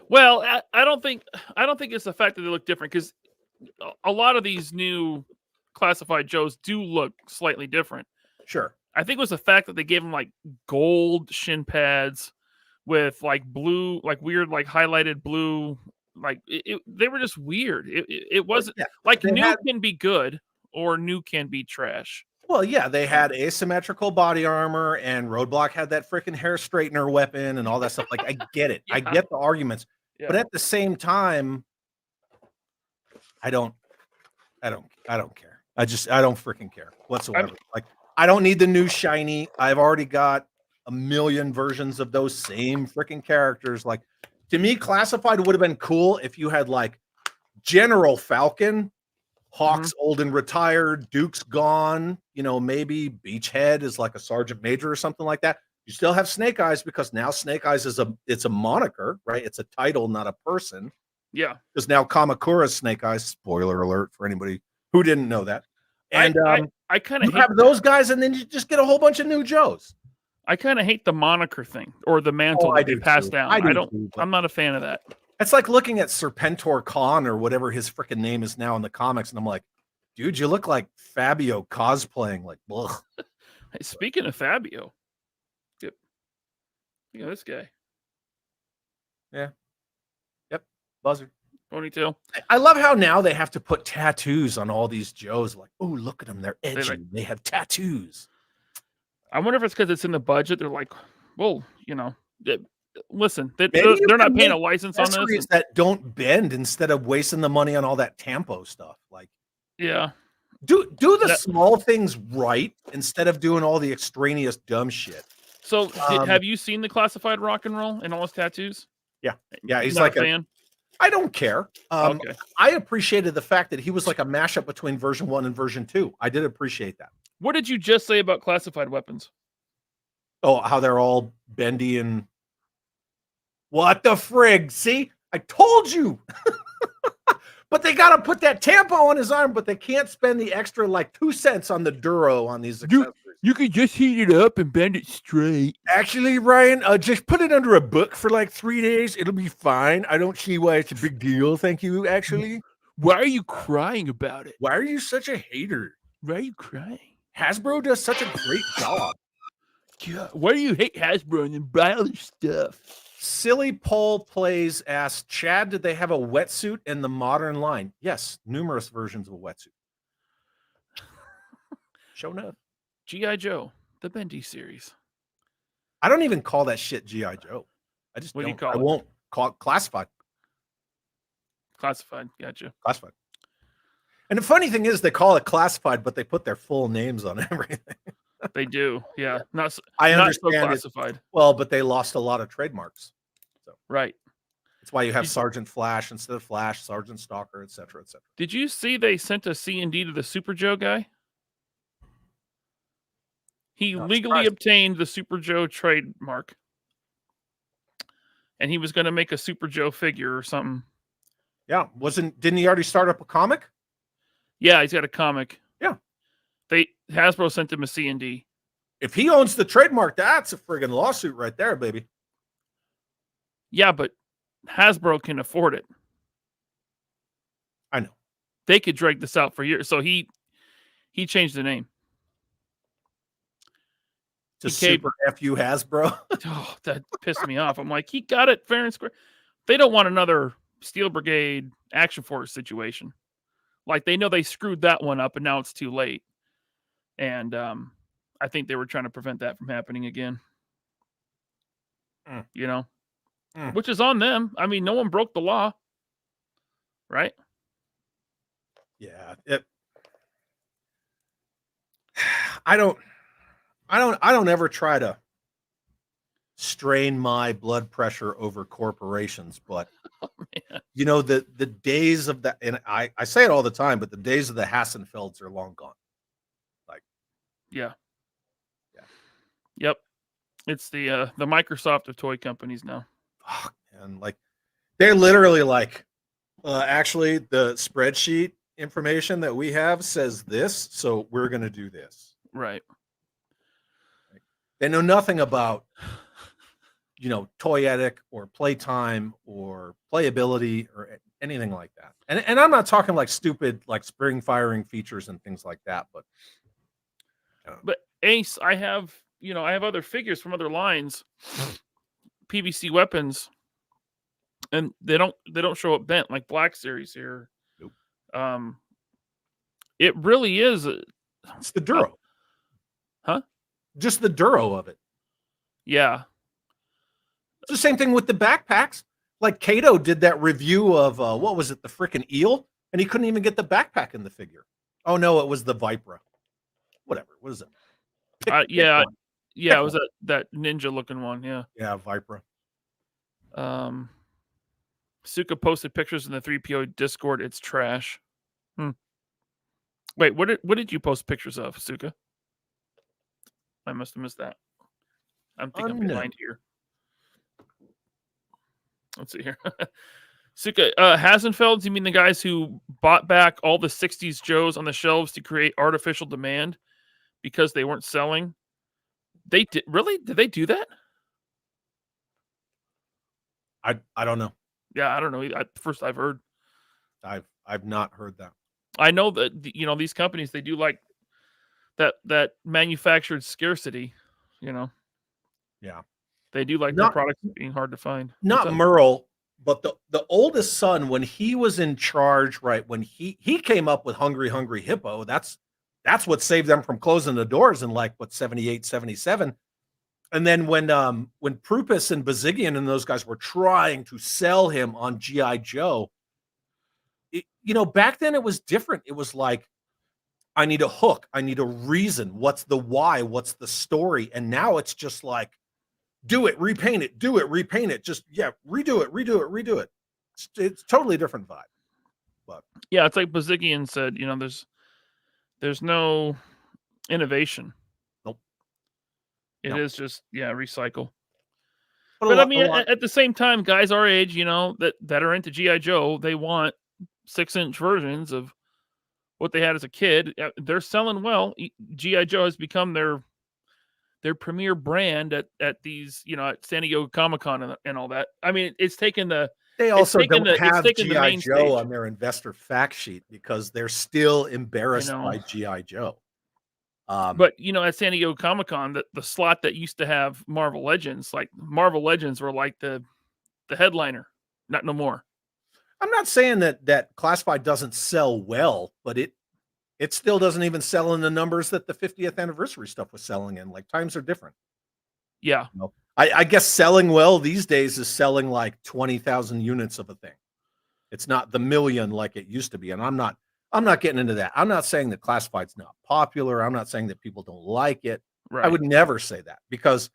Well, I don't think it's the fact that they look different, because a lot of these new classified Joes do look slightly different. Sure. I think it was the fact that they gave them like gold shin pads with like blue, like weird, like highlighted blue. Like they were just weird. It wasn't like new can be good or new can be trash. Well, yeah, they had asymmetrical body armor, and Roadblock had that freaking hair straightener weapon and all that stuff. Like, I get it. I get the arguments. But at the same time, I don't care. I don't freaking care whatsoever. Like, I don't need the new shiny. I've already got a million versions of those same freaking characters. Like, to me, classified would have been cool if you had like General Falcon, Hawk's old and retired, Duke's gone, maybe Beachhead is like a sergeant major or something like that. You still have Snake Eyes, because now Snake Eyes it's a moniker, right? It's a title, not a person. Yeah. Because now Kamakura's Snake Eyes, spoiler alert for anybody who didn't know that. And I kind of have those guys, and then you just get a whole bunch of new Joes. I kind of hate the moniker thing, or the mantle that they pass down. I'm not a fan of that. It's like looking at Serpentor Khan or whatever his freaking name is now in the comics, and I'm like, dude, you look like Fabio cosplaying. Like, ugh. Hey, speaking of Fabio, this guy. Yeah. Yep. Buzzard. Ponytail. I love how now they have to put tattoos on all these Joes. Like, oh, look at them. They're edgy. They have tattoos. I wonder if it's because it's in the budget. They're like, well, listen, they're not paying a license on this. That don't bend instead of wasting the money on all that Tampo stuff. Like, yeah. Do the small things right instead of doing all the extraneous dumb shit. So, have you seen the classified rock and roll and all his tattoos? Yeah. Yeah, he's not like a fan. I don't care. Okay. I appreciated the fact that he was like a mashup between version 1 and version 2. I did appreciate that. What did you just say about classified weapons? Oh, how they're all bendy and what the frig? See, I told you. But they got to put that Tampo on his arm, but they can't spend the extra like 2 cents on the Duro on these accessories. You could just heat it up and bend it straight. Actually, Ryan, just put it under a book for like 3 days. It'll be fine. I don't see why it's a big deal. Thank you, actually. Why are you crying about it? Why are you such a hater? Why are you crying? Hasbro does such a great job. Yeah. Why do you hate Hasbro and then buy other stuff? Silly Paul plays asks, Chad, did they have a wetsuit in the modern line? Yes, numerous versions of a wetsuit. Show enough. G.I. Joe, the Bendy series. I don't even call that shit G.I. Joe. I just won't call it classified. Classified, gotcha. Classified. And the funny thing is, they call it classified, but they put their full names on everything. They do, yeah. I understand so classified. Well, but they lost a lot of trademarks. So right. That's why you have Sergeant Flash instead of Flash, Sergeant Stalker, etc., etc. Did you see they sent a C&D to the Super Joe guy? He legally obtained the Super Joe trademark. And he was going to make a Super Joe figure or something. Yeah, didn't he already start up a comic? Yeah, he's got a comic. Yeah. Hasbro sent him a C&D. If he owns the trademark, that's a friggin' lawsuit right there, baby. Yeah, but Hasbro can afford it. I know. They could drag this out for years. So he changed the name. To Super FU Hasbro. Oh, that pissed me off. I'm like, he got it fair and square. They don't want another Steel Brigade Action Force situation. Like, they know they screwed that one up and now it's too late. And I think they were trying to prevent that from happening again. Which is on them. I mean, no one broke the law. Right? Yeah. I don't ever try to strain my blood pressure over corporations, but the days of that, and I say it all the time, but the days of the Hassenfelds are long gone. Like, yeah. Yep. It's the Microsoft of toy companies now. And like, they're literally like, actually, the spreadsheet information that we have says this, so we're going to do this. Right. They know nothing about toyetic or playtime or playability or anything like that. And I'm not talking like stupid like spring firing features and things like that, but Ace, I have other figures from other lines, PVC weapons, and they don't show up bent like Black Series here. Nope. It really is. It's the Duro. Huh? Just the Duro of it. Yeah. It's the same thing with the backpacks. Like Kato did that review of what was it, the freaking eel, and he couldn't even get the backpack in the figure. Oh no, it was the Vipra. Whatever. What is it? Yeah, it was that ninja looking one. Yeah. Yeah, Vipra. Suka posted pictures in the 3PO Discord. It's trash. Wait, what did you post pictures of, Suka? I must have missed that. I'm behind here. Let's see here. Suka, Hasenfelds, you mean the guys who bought back all the 60s Joes on the shelves to create artificial demand because they weren't selling? They did, really? Did they do that? I don't know. Yeah, I don't know. First I've heard. I've not heard that. I know that these companies, they do like that manufactured scarcity. Yeah, they do like their products being hard to find. Not Merle, but the oldest son, when he was in charge, right when he came up with Hungry Hippo. That's what saved them from closing the doors in like 78, 77. And then when Prupus and Bazigian and those guys were trying to sell him on G.I. Joe, back then it was different. It was like, I need a hook. I need a reason. What's the why? What's the story? And now it's just like, do it, repaint it, do it, repaint it. Just, redo it. It's totally different vibe. But yeah, it's like Bazigian said, there's no innovation. Nope. It is just, recycle. But I mean, at the same time, guys our age, that are into G.I. Joe, they want 6-inch versions of what they had as a kid. They're selling well. G.I. Joe has become their premier brand at these, at San Diego Comic-Con and all that. I mean, it's taken the... They also don't have G.I. Joe on their investor fact sheet because they're still embarrassed by G.I. Joe. But at San Diego Comic-Con, the slot that used to have Marvel Legends, like Marvel Legends were like the headliner. Not no more. I'm not saying that Classified doesn't sell well, but it still doesn't even sell in the numbers that the 50th anniversary stuff was selling in. Like, times are different. Yeah. I guess selling well these days is selling like 20,000 units of a thing. It's not the million like it used to be. And I'm not getting into that. I'm not saying that Classified's not popular. I'm not saying that people don't like it. Right. I would never say that, because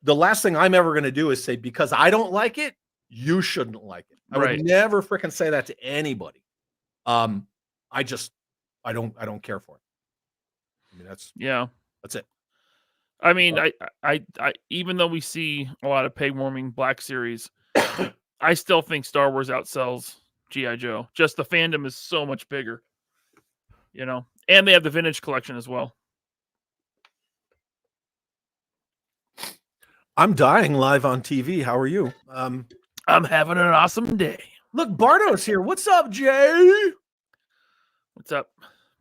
the last thing I'm ever going to do is say, because I don't like it, you shouldn't like it. I would never freaking say that to anybody. I don't care for it. I mean, that's it. I mean, I even though we see a lot of peg warming Black Series, I still think Star Wars outsells G.I. Joe. Just the fandom is so much bigger, and they have the vintage collection as well. I'm dying live on TV. How are you? I'm having an awesome day. Look, Barto's here. What's up, Jay? What's up,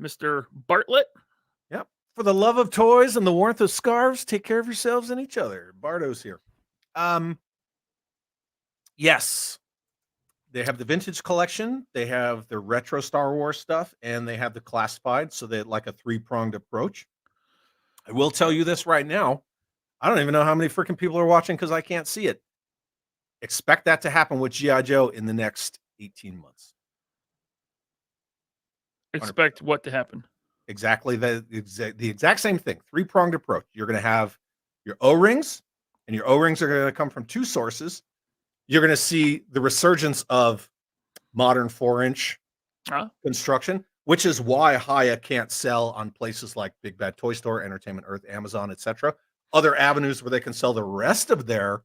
Mr. Bartlett? Yep. For the love of toys and the warmth of scarves, take care of yourselves and each other. Barto's here. Yes. They have the vintage collection. They have the retro Star Wars stuff, and they have the Classified. So they like a 3-pronged approach. I will tell you this right now. I don't even know how many freaking people are watching because I can't see it. Expect that to happen with G.I. Joe in the next 18 months. Expect 100%. What to happen? Exactly the exact same thing. 3-pronged approach. You're going to have your O-rings, and your O-rings are going to come from 2 sources. You're going to see the resurgence of modern 4-inch construction, which is why Haya can't sell on places like Big Bad Toy Store, Entertainment Earth, Amazon, etc. Other avenues where they can sell the rest of their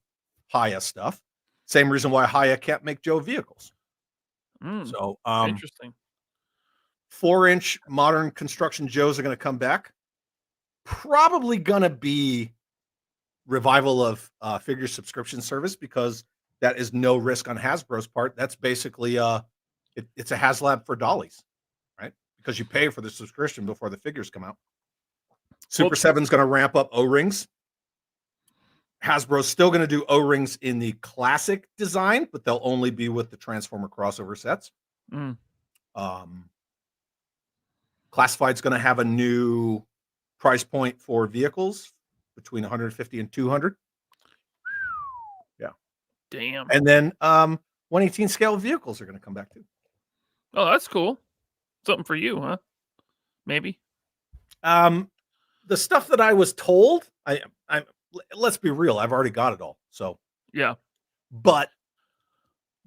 Haya stuff. Same reason why Haya can't make Joe vehicles. So interesting. 4-inch modern construction Joes are going to come back. Probably going to be revival of figure subscription service because that is no risk on Hasbro's part. That's basically it's a HasLab for Dollies, right? Because you pay for the subscription before the figures come out. Super 7's going to ramp up O-rings. Hasbro's still going to do O-rings in the classic design, but they'll only be with the Transformer crossover sets. Classified's going to have a new price point for vehicles between 150 and 200. Yeah. Damn. And then 118 scale vehicles are going to come back too. Oh, that's cool. Something for you, huh? Maybe. The stuff that I was told, let's be real, I've already got it all. So yeah. But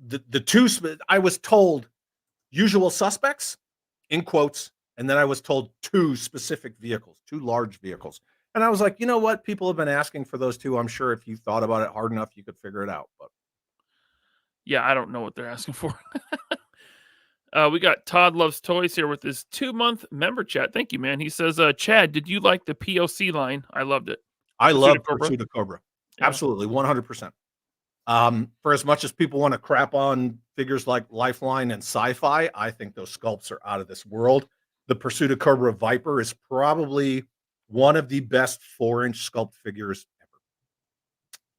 the two I was told usual suspects in quotes, and then I was told two specific vehicles, two large vehicles. And I was like, you know what? People have been asking for those two. I'm sure if you thought about it hard enough, you could figure it out. But yeah, I don't know what they're asking for. We got Todd Loves Toys here with his 2-month member chat. Thank you, man. He says, Chad, did you like the POC line? I loved it. I love Pursuit of Cobra. Yeah. Absolutely, 100%. For as much as people want to crap on figures like Lifeline and Sci-Fi, I think those sculpts are out of this world. The Pursuit of Cobra Viper is probably one of the best 4-inch sculpt figures ever.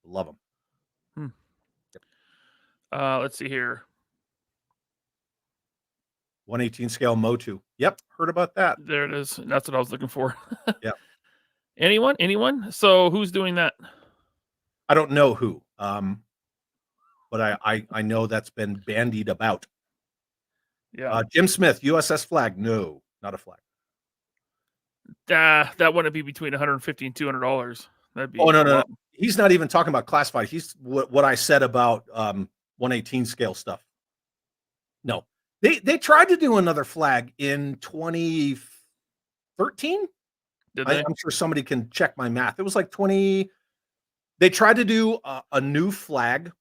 Love them. Let's see here. 118 scale Motu. Yep, heard about that. There it is. That's what I was looking for. Yeah. Anyone? So who's doing that? I don't know who. But I know that's been bandied about. Yeah. Jim Smith, USS Flag. No, not a flag. That wouldn't be between $150 and $200. That'd be. Oh no. He's not even talking about classified. He's what I said about 118 scale stuff. No. They tried to do another flag in 2013. Did they? I'm sure somebody can check my math. It was like 20. They tried to do a new flag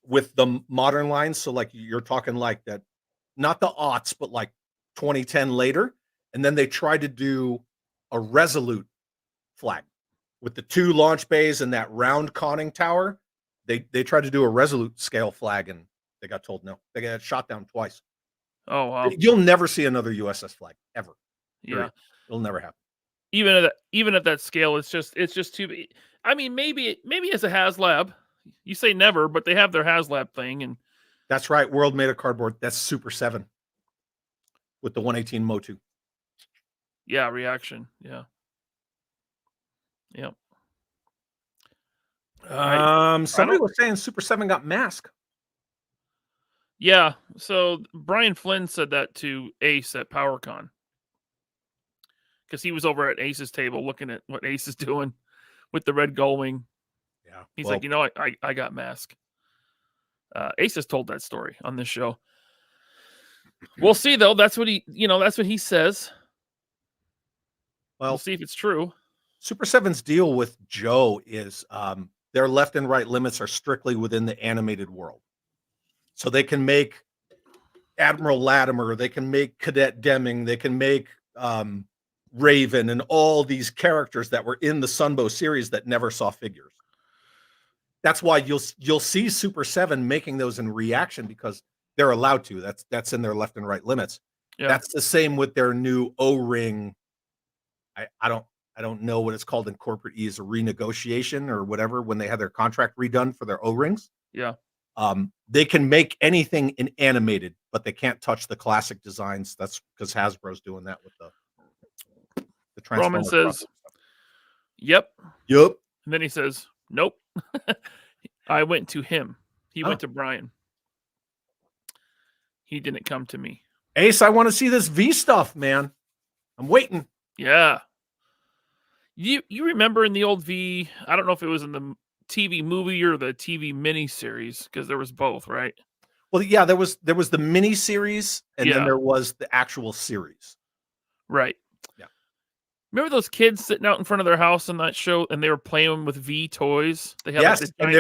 with the modern lines. So like you're talking like that, not the aughts, but like 2010 later. And then they tried to do a Resolute flag with the 2 launch bays and that round conning tower. They tried to do a Resolute scale flag and they got told no. They got shot down twice. Oh wow! You'll never see another USS flag ever. Yeah, it'll never happen. Even at that scale, it's just too big. I mean, maybe as a HasLab, you say never, but they have their HasLab thing, and that's right. World Made of Cardboard. That's Super 7 with the 118 Motu. Yeah, reaction. Yeah. Yep. Somebody was saying Super 7 got mask. Yeah, so Brian Flynn said that to Ace at PowerCon because he was over at Ace's table looking at what Ace is doing with the red gull wing. Yeah, he's like, I got mask. Ace has told that story on this show. We'll see though. That's what he says. Well, we'll see if it's true. Super 7's deal with Joe is their left and right limits are strictly within the animated world. So they can make Admiral Latimer, they can make Cadet Deming, they can make Raven, and all these characters that were in the Sunbow series that never saw figures. That's why you'll see Super 7 making those in reaction because they're allowed to. That's in their left and right limits. Yeah. That's the same with their new O-ring. I don't know what it's called in corporate E, is a renegotiation or whatever when they had their contract redone for their O-rings. Yeah. They can make anything in animated, but they can't touch the classic designs. That's because Hasbro's doing that with the Transformer. Roman says, "Yep." And then he says, "Nope." I went to him. He went to Brian. He didn't come to me. Ace, I want to see this V stuff, man. I'm waiting. Yeah. You remember in the old V? I don't know if it was in the TV movie or the TV mini series because there was both, right? Well, yeah, there was the mini series and then there was the actual series. Right. Yeah. Remember those kids sitting out in front of their house in that show and they were playing with V toys? They had and they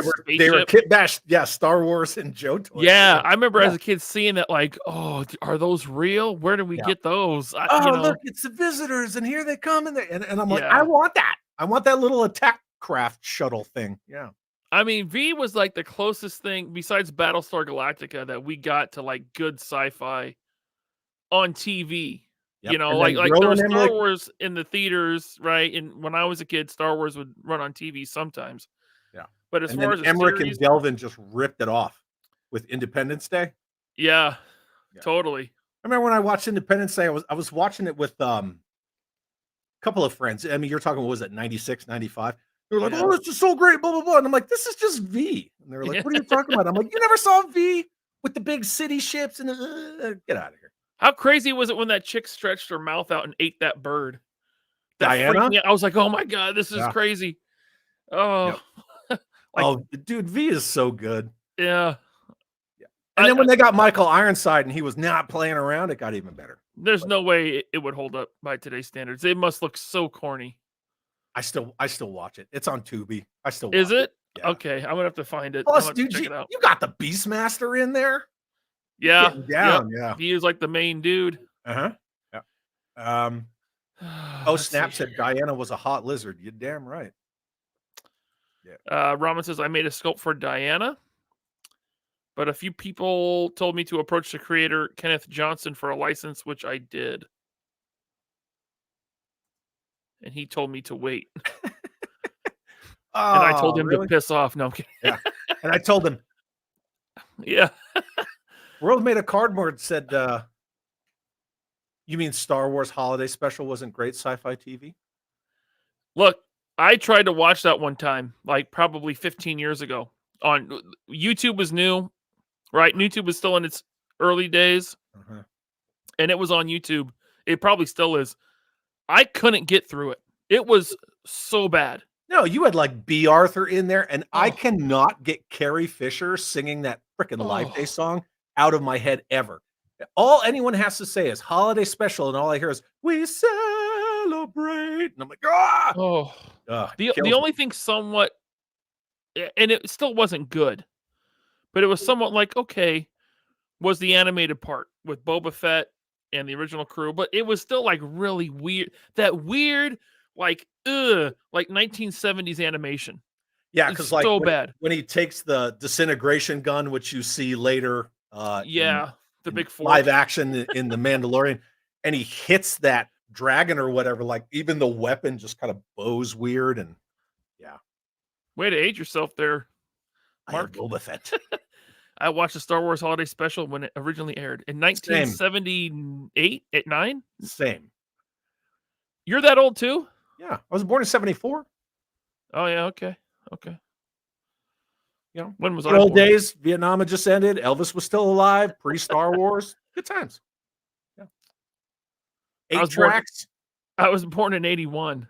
were kit bashed. Yeah, Star Wars and Joe toys. Yeah, I remember as a kid seeing that, like, oh, are those real? Where did we get those? Look, it's the visitors, and here they come, and I'm like, I want that. I want that little attack craft shuttle thing. Yeah. I mean, V was like the closest thing besides Battlestar Galactica that we got to like good sci-fi on TV. Yep. You know, And like then there was growing him, Star like, Wars in the theaters, right? And when I was a kid, Star Wars would run on TV sometimes. yeah. But as And far then as a Emmerich series, and Delvin just ripped it off with Independence Day. yeah, Yeah. totally. I remember when I watched Independence Day, I was watching it with a couple of friends. I mean, you're talking, what was it, 96, 95? They were like, Yeah. oh, this is so great, blah, blah, blah. And I'm like, this is just V. And they were like, Yeah. what are you talking about? I'm like, you never saw V with the big city ships and get out of here. How crazy was it when that chick stretched her mouth out and ate that bird? That Diana? freaked me out. I was like, oh my God, this is Yeah. crazy. Oh, Yep. like, Oh, dude, V is so good. yeah. Yeah. And then when they got Michael Ironside and he was not playing around, it got even better. There's no way it would hold up by today's standards. It must look so corny. I still watch it. It's on Tubi. I still watch Is it? Yeah. Okay, I'm gonna have to find it. Plus, I'm gonna dude, check it out. you got the Beastmaster in there. Yeah, Getting down, yeah. He was like the main dude. Uh-huh. Yeah. Oh, Snap said Diana was a hot lizard. You're damn right. Yeah. Ramen says I made a sculpt for Diana, but a few people told me to approach the creator Kenneth Johnson for a license, which I did, and he told me to wait. And I told him to piss off. No, I'm kidding. Yeah. And I told him. Yeah. World Made of Cardboard said, you mean Star Wars Holiday Special wasn't great sci-fi TV? Look, I tried to watch that one time, like probably 15 years ago. On YouTube was new, right? YouTube was still in its early days, and it was on YouTube. It probably still is. I couldn't get through it. It was so bad. No, you had like B. Arthur in there, and I cannot get Carrie Fisher singing that freaking Live Day song out of my head ever. All anyone has to say is Holiday Special, and all I hear is "We celebrate," and I'm like, The only thing somewhat, and it still wasn't good, but it was somewhat like okay, was the animated part with Boba Fett and the original crew, but it was still like really weird. That weird, like 1970s animation. Yeah, because like so bad when he takes the disintegration gun, which you see later, the big live action in the Mandalorian, and he hits that dragon or whatever, like even the weapon just kind of bows weird, and way to age yourself there, Mark. Boba Fett. I watched the Star Wars Holiday Special when it originally aired in 1978 at 9. Same. You're that old too? Yeah, I was born in 74. Oh yeah, okay. You know, when was I? Old days. Vietnam had just ended. Elvis was still alive. Pre-Star Wars. Good times. Yeah. 8 tracks. I was born in 81,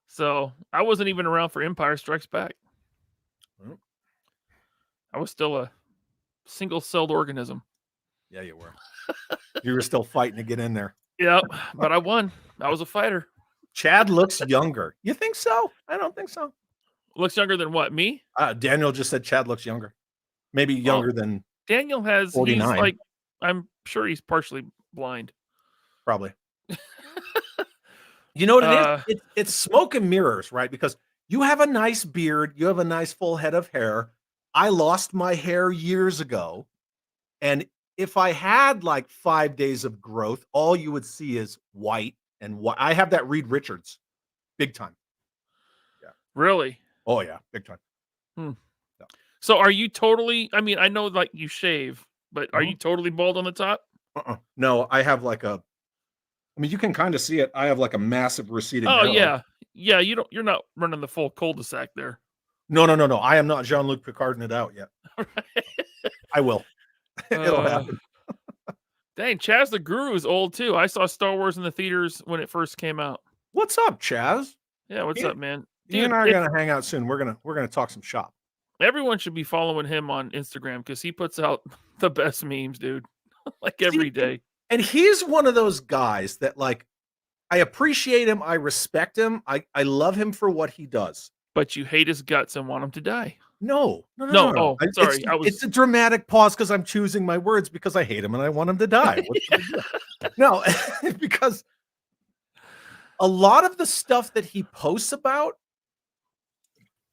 so I wasn't even around for Empire Strikes Back. I was still a single-celled organism. Yeah, you were. You were still fighting to get in there. Yeah, but I won. I was a fighter. Chad looks younger. You think so? I don't think so. Looks younger than what? Me? Daniel just said Chad looks younger. Maybe younger than Daniel has 49. He's like, I'm sure he's partially blind. Probably. You know what it is? It's smoke and mirrors, right? Because you have a nice beard, you have a nice full head of hair. I lost my hair years ago, and if I had like 5 days of growth, all you would see is white and white. I have that Reed Richards, big time. Yeah. Really? Oh yeah, big time. Yeah. So are you totally? I mean, I know like you shave, but are you totally bald on the top? No, I have like a. I mean, you can kind of see it. I have like a massive receding. Oh yeah. You don't. You're not running the full cul-de-sac there. No. I am not Jean-Luc Picarding it out yet. I will. It'll happen. Dang, Chaz the Guru is old too. I saw Star Wars in the theaters when it first came out. What's up, Chaz? Yeah, what's up, man? You and I are gonna hang out soon. We're gonna talk some shop. Everyone should be following him on Instagram because he puts out the best memes, dude. Like every day. And he's one of those guys that like I appreciate him, I respect him, I love him for what he does. But you hate his guts and want him to die. No. Oh, sorry. It's a dramatic pause because I'm choosing my words because I hate him and I want him to die. No, because a lot of the stuff that he posts about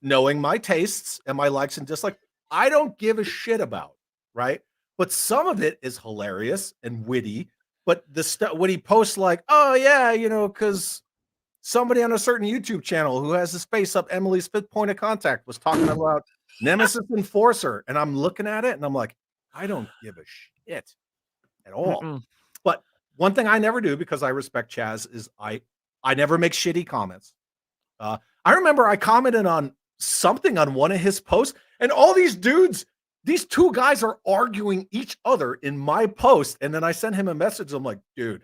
knowing my tastes and my likes and dislikes, I don't give a shit about, right? But some of it is hilarious and witty. But the stuff when he posts like, oh yeah, because somebody on a certain YouTube channel who has his face up, Emily's fifth point of contact, was talking about Nemesis Enforcer, and I'm looking at it and I'm like, I don't give a shit at all. But one thing I never do because I respect Chaz is I never make shitty comments. I remember I commented on something on one of his posts, and all these dudes, these two guys are arguing each other in my post. And then I sent him a message. I'm like, dude.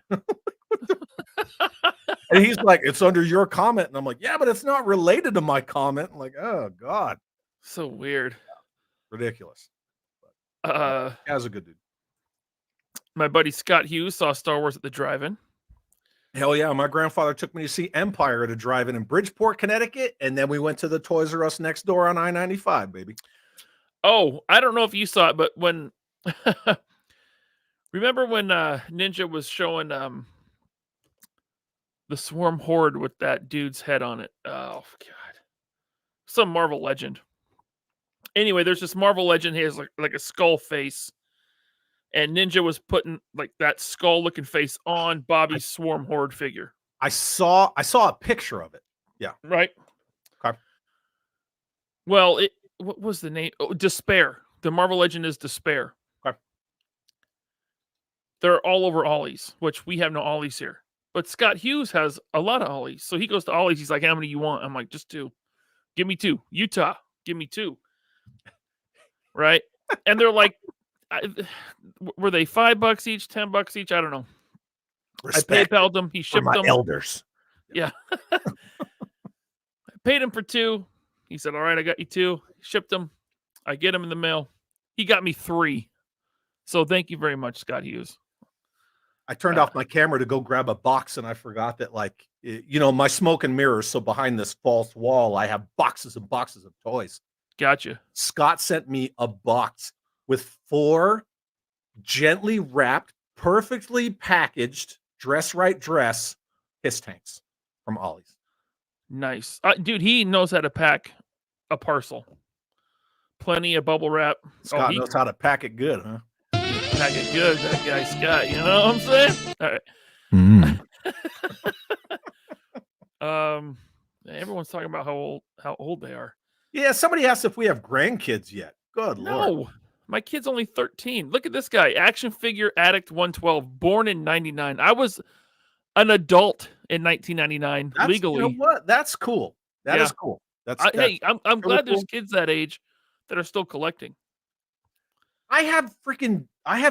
And he's like, it's under your comment. And I'm like, yeah, but it's not related to my comment. I'm like, oh God. So weird. Ridiculous. As a good dude. My buddy Scott Hughes saw Star Wars at the drive-in. Hell yeah. My grandfather took me to see Empire at a drive-in in Bridgeport, Connecticut. And then we went to the Toys R Us next door on I-95, baby. Oh, I don't know if you saw it, but when remember when Ninja was showing the Swarm Horde with that dude's head on it? Oh God, some Marvel Legend. Anyway, there's this Marvel Legend. He has like a skull face, and Ninja was putting like that skull-looking face on Bobby's Swarm Horde figure. I saw a picture of it. Yeah. Right. Okay. Well, what was the name? Oh, Despair. The Marvel Legend is Despair. Okay. They're all over Ollie's, which we have no Ollie's here. But Scott Hughes has a lot of Ollie's. So he goes to Ollie's. He's like, how many you want? I'm like, just 2. Give me 2. Utah, give me 2. Right? And they're like, were they $5 each, $10 each? I don't know. Respect. I PayPal'd them. He shipped them. Elders. Yeah. I paid him for 2. He said, all right, I got you 2. Shipped them. I get them in the mail. He got me 3. So thank you very much, Scott Hughes. I turned off my camera to go grab a box, and I forgot that, like, my smoke and mirrors. So behind this false wall, I have boxes and boxes of toys. Gotcha. Scott sent me a box with 4 gently wrapped, perfectly packaged, dress piss tanks from Ollie's. Nice. Dude, he knows how to pack a parcel. Plenty of bubble wrap. Scott knows how to pack it good, huh? Pack it good, that guy Scott. You know what I'm saying? All right. Everyone's talking about how old they are. Yeah, somebody asked if we have grandkids yet. Good Lord. No, my kid's only 13. Look at this guy, Action Figure Addict 112, born in 99. I was an adult in 1999 legally. You know what? That's cool. That is cool. Hey, I'm glad there's kids that age that are still collecting. I have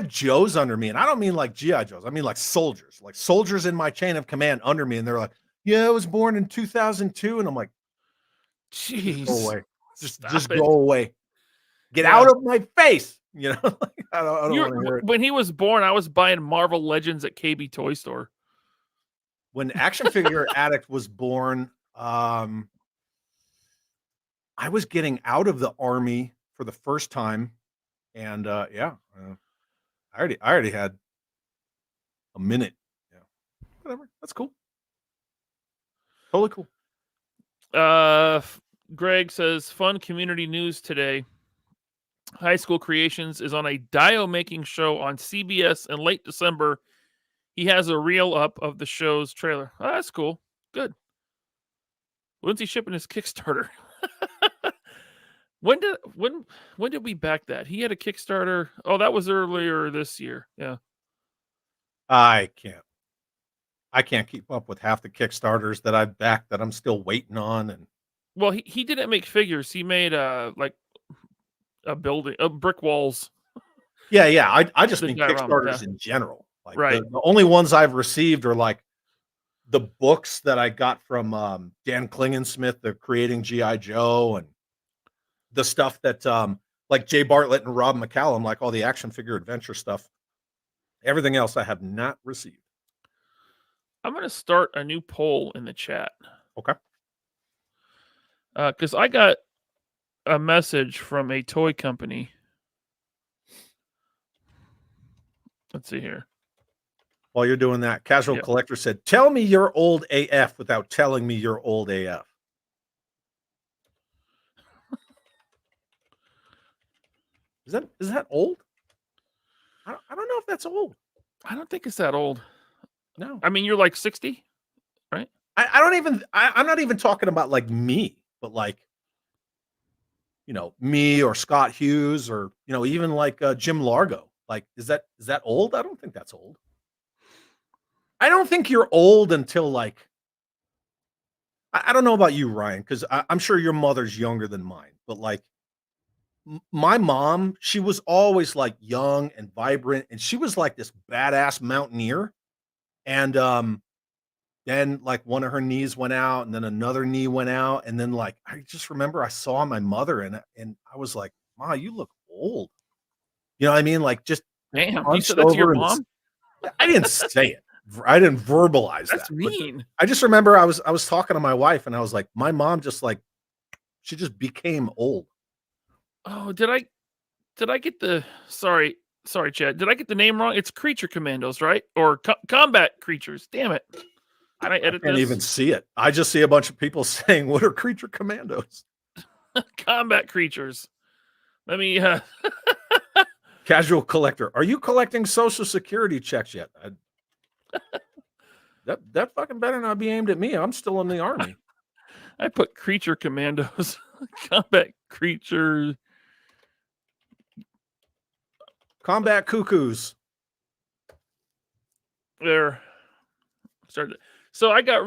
Joes under me, and I don't mean like G.I. Joes. I mean like soldiers in my chain of command under me, and they're like, yeah, I was born in 2002. And I'm like, jeez, go away. Just go away. Get out of my face. I don't want to hear it. When he was born, I was buying Marvel Legends at KB Toy Store. When Action Figure Addict was born, I was getting out of the Army for the first time. And I already had a minute. Yeah, whatever. That's cool. Totally cool. Greg says, fun community news today. High School Creations is on a dio making show on CBS in late December. He has a reel up of the show's trailer. Oh, that's cool. Good. When's he shipping his Kickstarter? When did we back that? He had a Kickstarter. Oh, that was earlier this year. Yeah. I can't keep up with half the Kickstarters that I've backed that I'm still waiting on. And well, he didn't make figures. He made like a building, brick walls. Yeah. I just mean Kickstarters in general. Like right. The only ones I've received are like the books that I got from Dan Klingensmith, the Creating G.I. Joe, and the stuff that like Jay Bartlett and Rob McCallum, like all the action figure adventure stuff. Everything else I have not received. I'm going to start a new poll in the chat. Okay. Because I got a message from a toy company. Let's see here. While you're doing that, Casual Collector said, tell me you're old AF without telling me you're old AF. Is that old? I don't know if that's old. I don't think it's that old. No. I mean, you're like 60, right? I don't even. I'm not even talking about like me, but like, me or Scott Hughes or even like Jim Largo. Like, is that old? I don't think that's old. I don't think you're old until like. I don't know about you, Ryan, because I'm sure your mother's younger than mine, but like my mom, she was always like young and vibrant, and she was like this badass mountaineer. And then like one of her knees went out, and then another knee went out, and then like I just remember I saw my mother, and I was like, "Ma, you look old." You know what I mean? Like just damn. You said that to your mom? I didn't say it. I didn't verbalize That's that. mean. I just remember I was talking to my wife, and I was like, my mom just like she just became old. Oh, did I get the sorry, Chad. Did I get the name wrong? It's Creature Commandos, right? Or Combat Creatures. Damn it. Can I edit can't this? even see it. I just see a bunch of people saying, "What are Creature Commandos?" Combat Creatures. Let me Casual collector. Are you collecting Social Security checks yet? That fucking better not be aimed at me. I'm still in the army. I put Creature Commandos. Combat Creatures. Combat Cuckoos. There. Started. So I got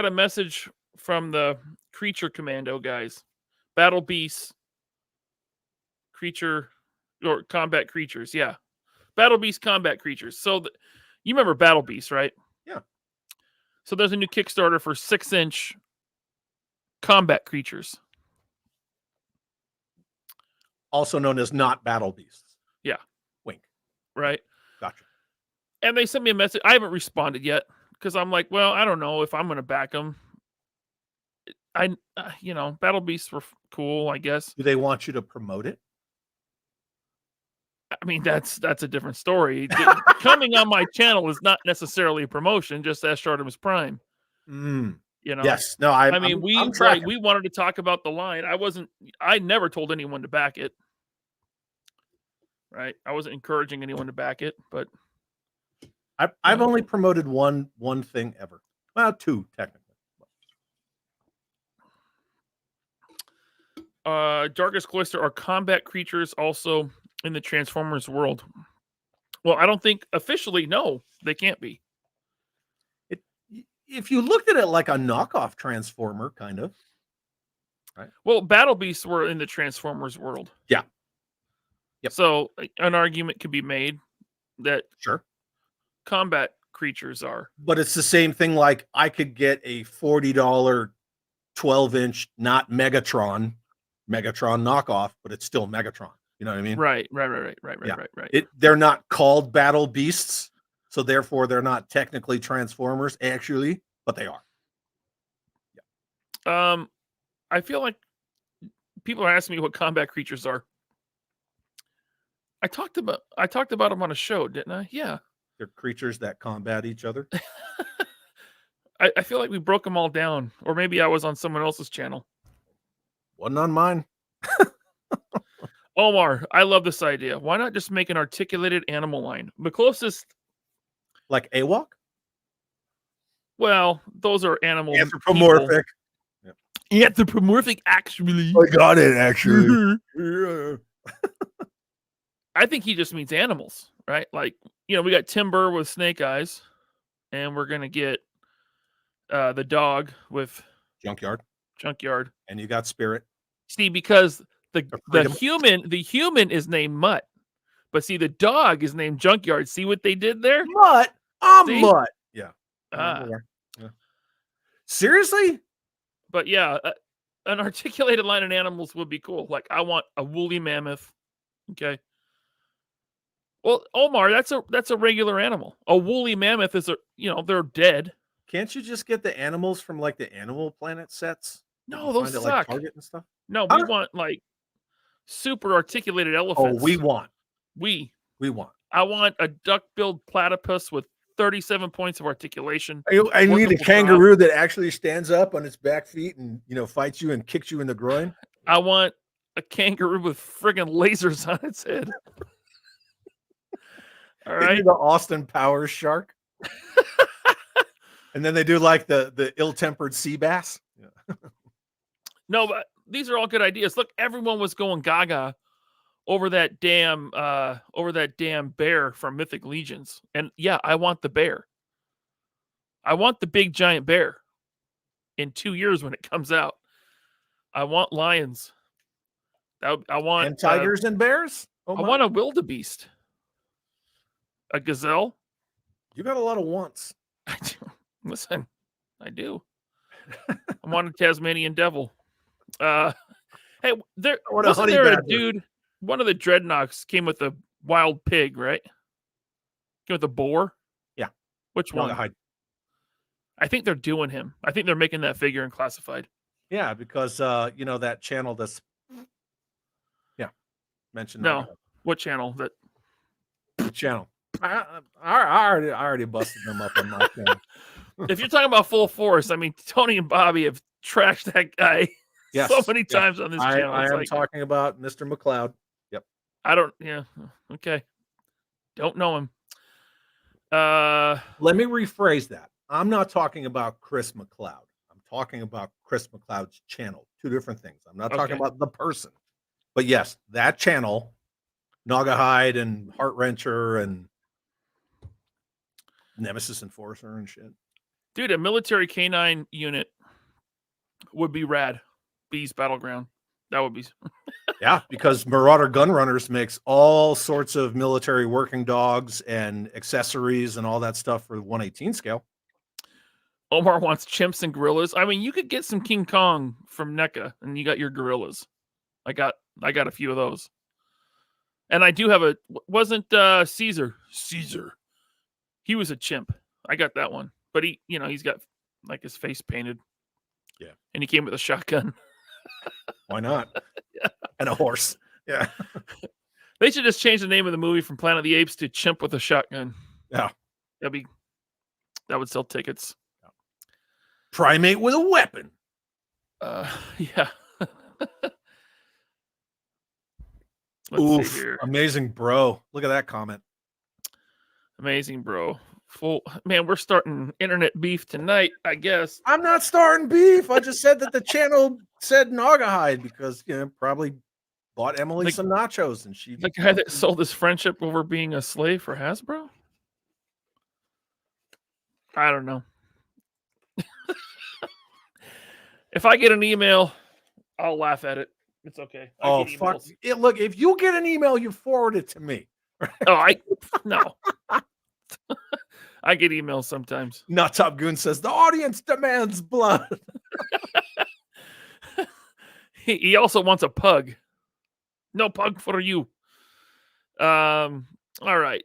a message from the Creature Commando guys. Battle Beasts. Creature or Combat Creatures. Yeah. Battle Beast Combat Creatures. So you remember Battle Beast, right? Yeah. So there's a new Kickstarter for 6-inch Combat Creatures. Also known as not Battle Beasts. Yeah. Wink. Right. Gotcha. And they sent me a message. I haven't responded yet because I'm like, well, I don't know if I'm going to back them. Battle Beasts were cool, I guess. Do they want you to promote it? I mean, that's a different story. Coming on my channel is not necessarily a promotion, just as Artemis Prime. Yes. No, we wanted to talk about the line. I never told anyone to back it. Right. I wasn't encouraging anyone to back it, but I've only promoted one thing ever. Well, two technically. Darkest Cloister are combat creatures also in the Transformers world. Well, I don't think officially, no, they can't be. If you looked at it like a knockoff Transformer, kind of. Right. Well, Battle Beasts were in the Transformers world. Yeah. Yep. So an argument could be made that sure combat creatures are. But it's the same thing. Like I could get a $40 12-inch, not Megatron knockoff, but it's still Megatron. You know what I mean? Right. They're not called Battle Beasts, so therefore they're not technically Transformers, actually, but they are. Yeah. I feel like people are asking me what combat creatures are. I talked about them on a show, didn't I? Yeah. They're creatures that combat each other. I feel like we broke them all down, or maybe I was on someone else's channel. Wasn't on mine. Omar, I love this idea. Why not just make an articulated animal line? The closest, like AWOC? Well, those are animals. Anthropomorphic. Yep. Anthropomorphic, actually. I got it, actually. I think he just means animals, right? Like, we got Timber with snake eyes, and we're gonna get the dog with Junkyard, and you got Spirit. See, because the human is named Mutt, but see, the dog is named Junkyard. See what they did there? Mutt, Mutt. Yeah. Yeah. Seriously? But yeah, an articulated line of animals would be cool. Like I want a woolly mammoth. Okay. Well, Omar, that's a regular animal. A woolly mammoth is they're dead. Can't you just get the animals from like the Animal Planet sets? No, those suck. Like Target and stuff. No, we want like super articulated elephants. Oh, we want. I want a duck-billed platypus with 37 points of articulation. I need a kangaroo that actually stands up on its back feet and fights you and kicks you in the groin. I want a kangaroo with friggin' lasers on its head. All right. They do the Austin Powers shark. And then they do like the ill-tempered sea bass. Yeah. No, but these are all good ideas. Look, everyone was going gaga over that damn bear from Mythic Legions. And yeah, I want the bear. I want the big giant bear in 2 years when it comes out. I want lions. I want And tigers and bears. I want a wildebeest. A gazelle. You got a lot of wants. I do. Listen, I do. I want a Tasmanian devil. Hey, wasn't there a dude? One of the dreadnoughts came with a wild pig, right? Came with a boar. Yeah. Which one? I think they're doing him. I think they're making that figure in classified. Yeah, because that channel that's mentioned. No, what channel? That channel. I already busted them up on my channel. If you're talking about Full Force, I mean, Tony and Bobby have trashed that guy so many times on this channel. I am talking about Mr. McLeod. Yep. I don't. Yeah. Okay. Don't know him. Let me rephrase that. I'm not talking about Chris McLeod. I'm talking about Chris McLeod's channel. Two different things. I'm not talking about the person. But yes, that channel, Naugahyde and Heart Wrencher and Nemesis Enforcer and shit. Dude, a military canine unit would be rad. Beast Battleground. That would be. Yeah, because Marauder Gunrunners makes all sorts of military working dogs and accessories and all that stuff for 1/18 scale. Omar wants chimps and gorillas. I mean, you could get some King Kong from NECA, and you got your gorillas. I got a few of those. And I do have wasn't Caesar. He was a chimp. I got that one. But he's got like his face painted. Yeah. And he came with a shotgun. Why not? Yeah. And a horse. Yeah. They should just change the name of the movie from Planet of the Apes to Chimp with a Shotgun. Yeah. That would sell tickets. Yeah. Primate with a weapon. Yeah. Let's see here. Amazing, bro. Look at that comment. Amazing, bro. Man, we're starting internet beef tonight, I guess. I'm not starting beef. I just said that the channel said Naugahyde because probably bought Emily some nachos and she. The guy that sold his friendship over being a slave for Hasbro. I don't know. If I get an email, I'll laugh at it. It's okay. Oh fuck! Look, if you get an email, you forward it to me. Oh, no. I get emails sometimes. Not Top Goon says the audience demands blood. He also wants a pug. No pug for you. All right.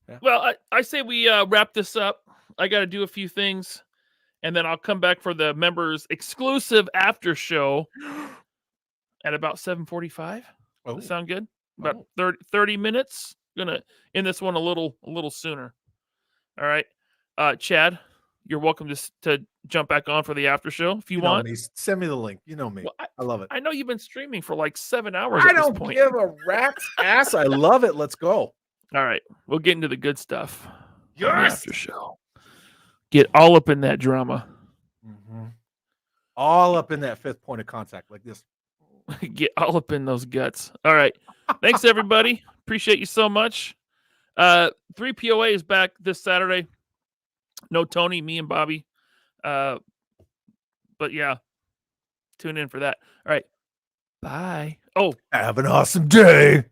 Yeah. Well, I say we wrap this up. I got to do a few things, and then I'll come back for the members exclusive after show at about 7:45. Oh. Does that sound good? About 30 minutes. Gonna end this one a little sooner. All right. Chad, you're welcome to jump back on for the after show if you want. Send me the link. You know me. Well, I love it. I know you've been streaming for like 7 hours. I don't give a rat's ass. I love it. Let's go. All right. We'll get into the good stuff. Yes. After show. Get all up in that drama. Mm-hmm. All up in that fifth point of contact like this. Get all up in those guts. All right. Thanks, everybody. Appreciate you so much. 3POA is back this Saturday. No Tony, me and Bobby. But yeah, tune in for that. All right. Bye. Oh, have an awesome day.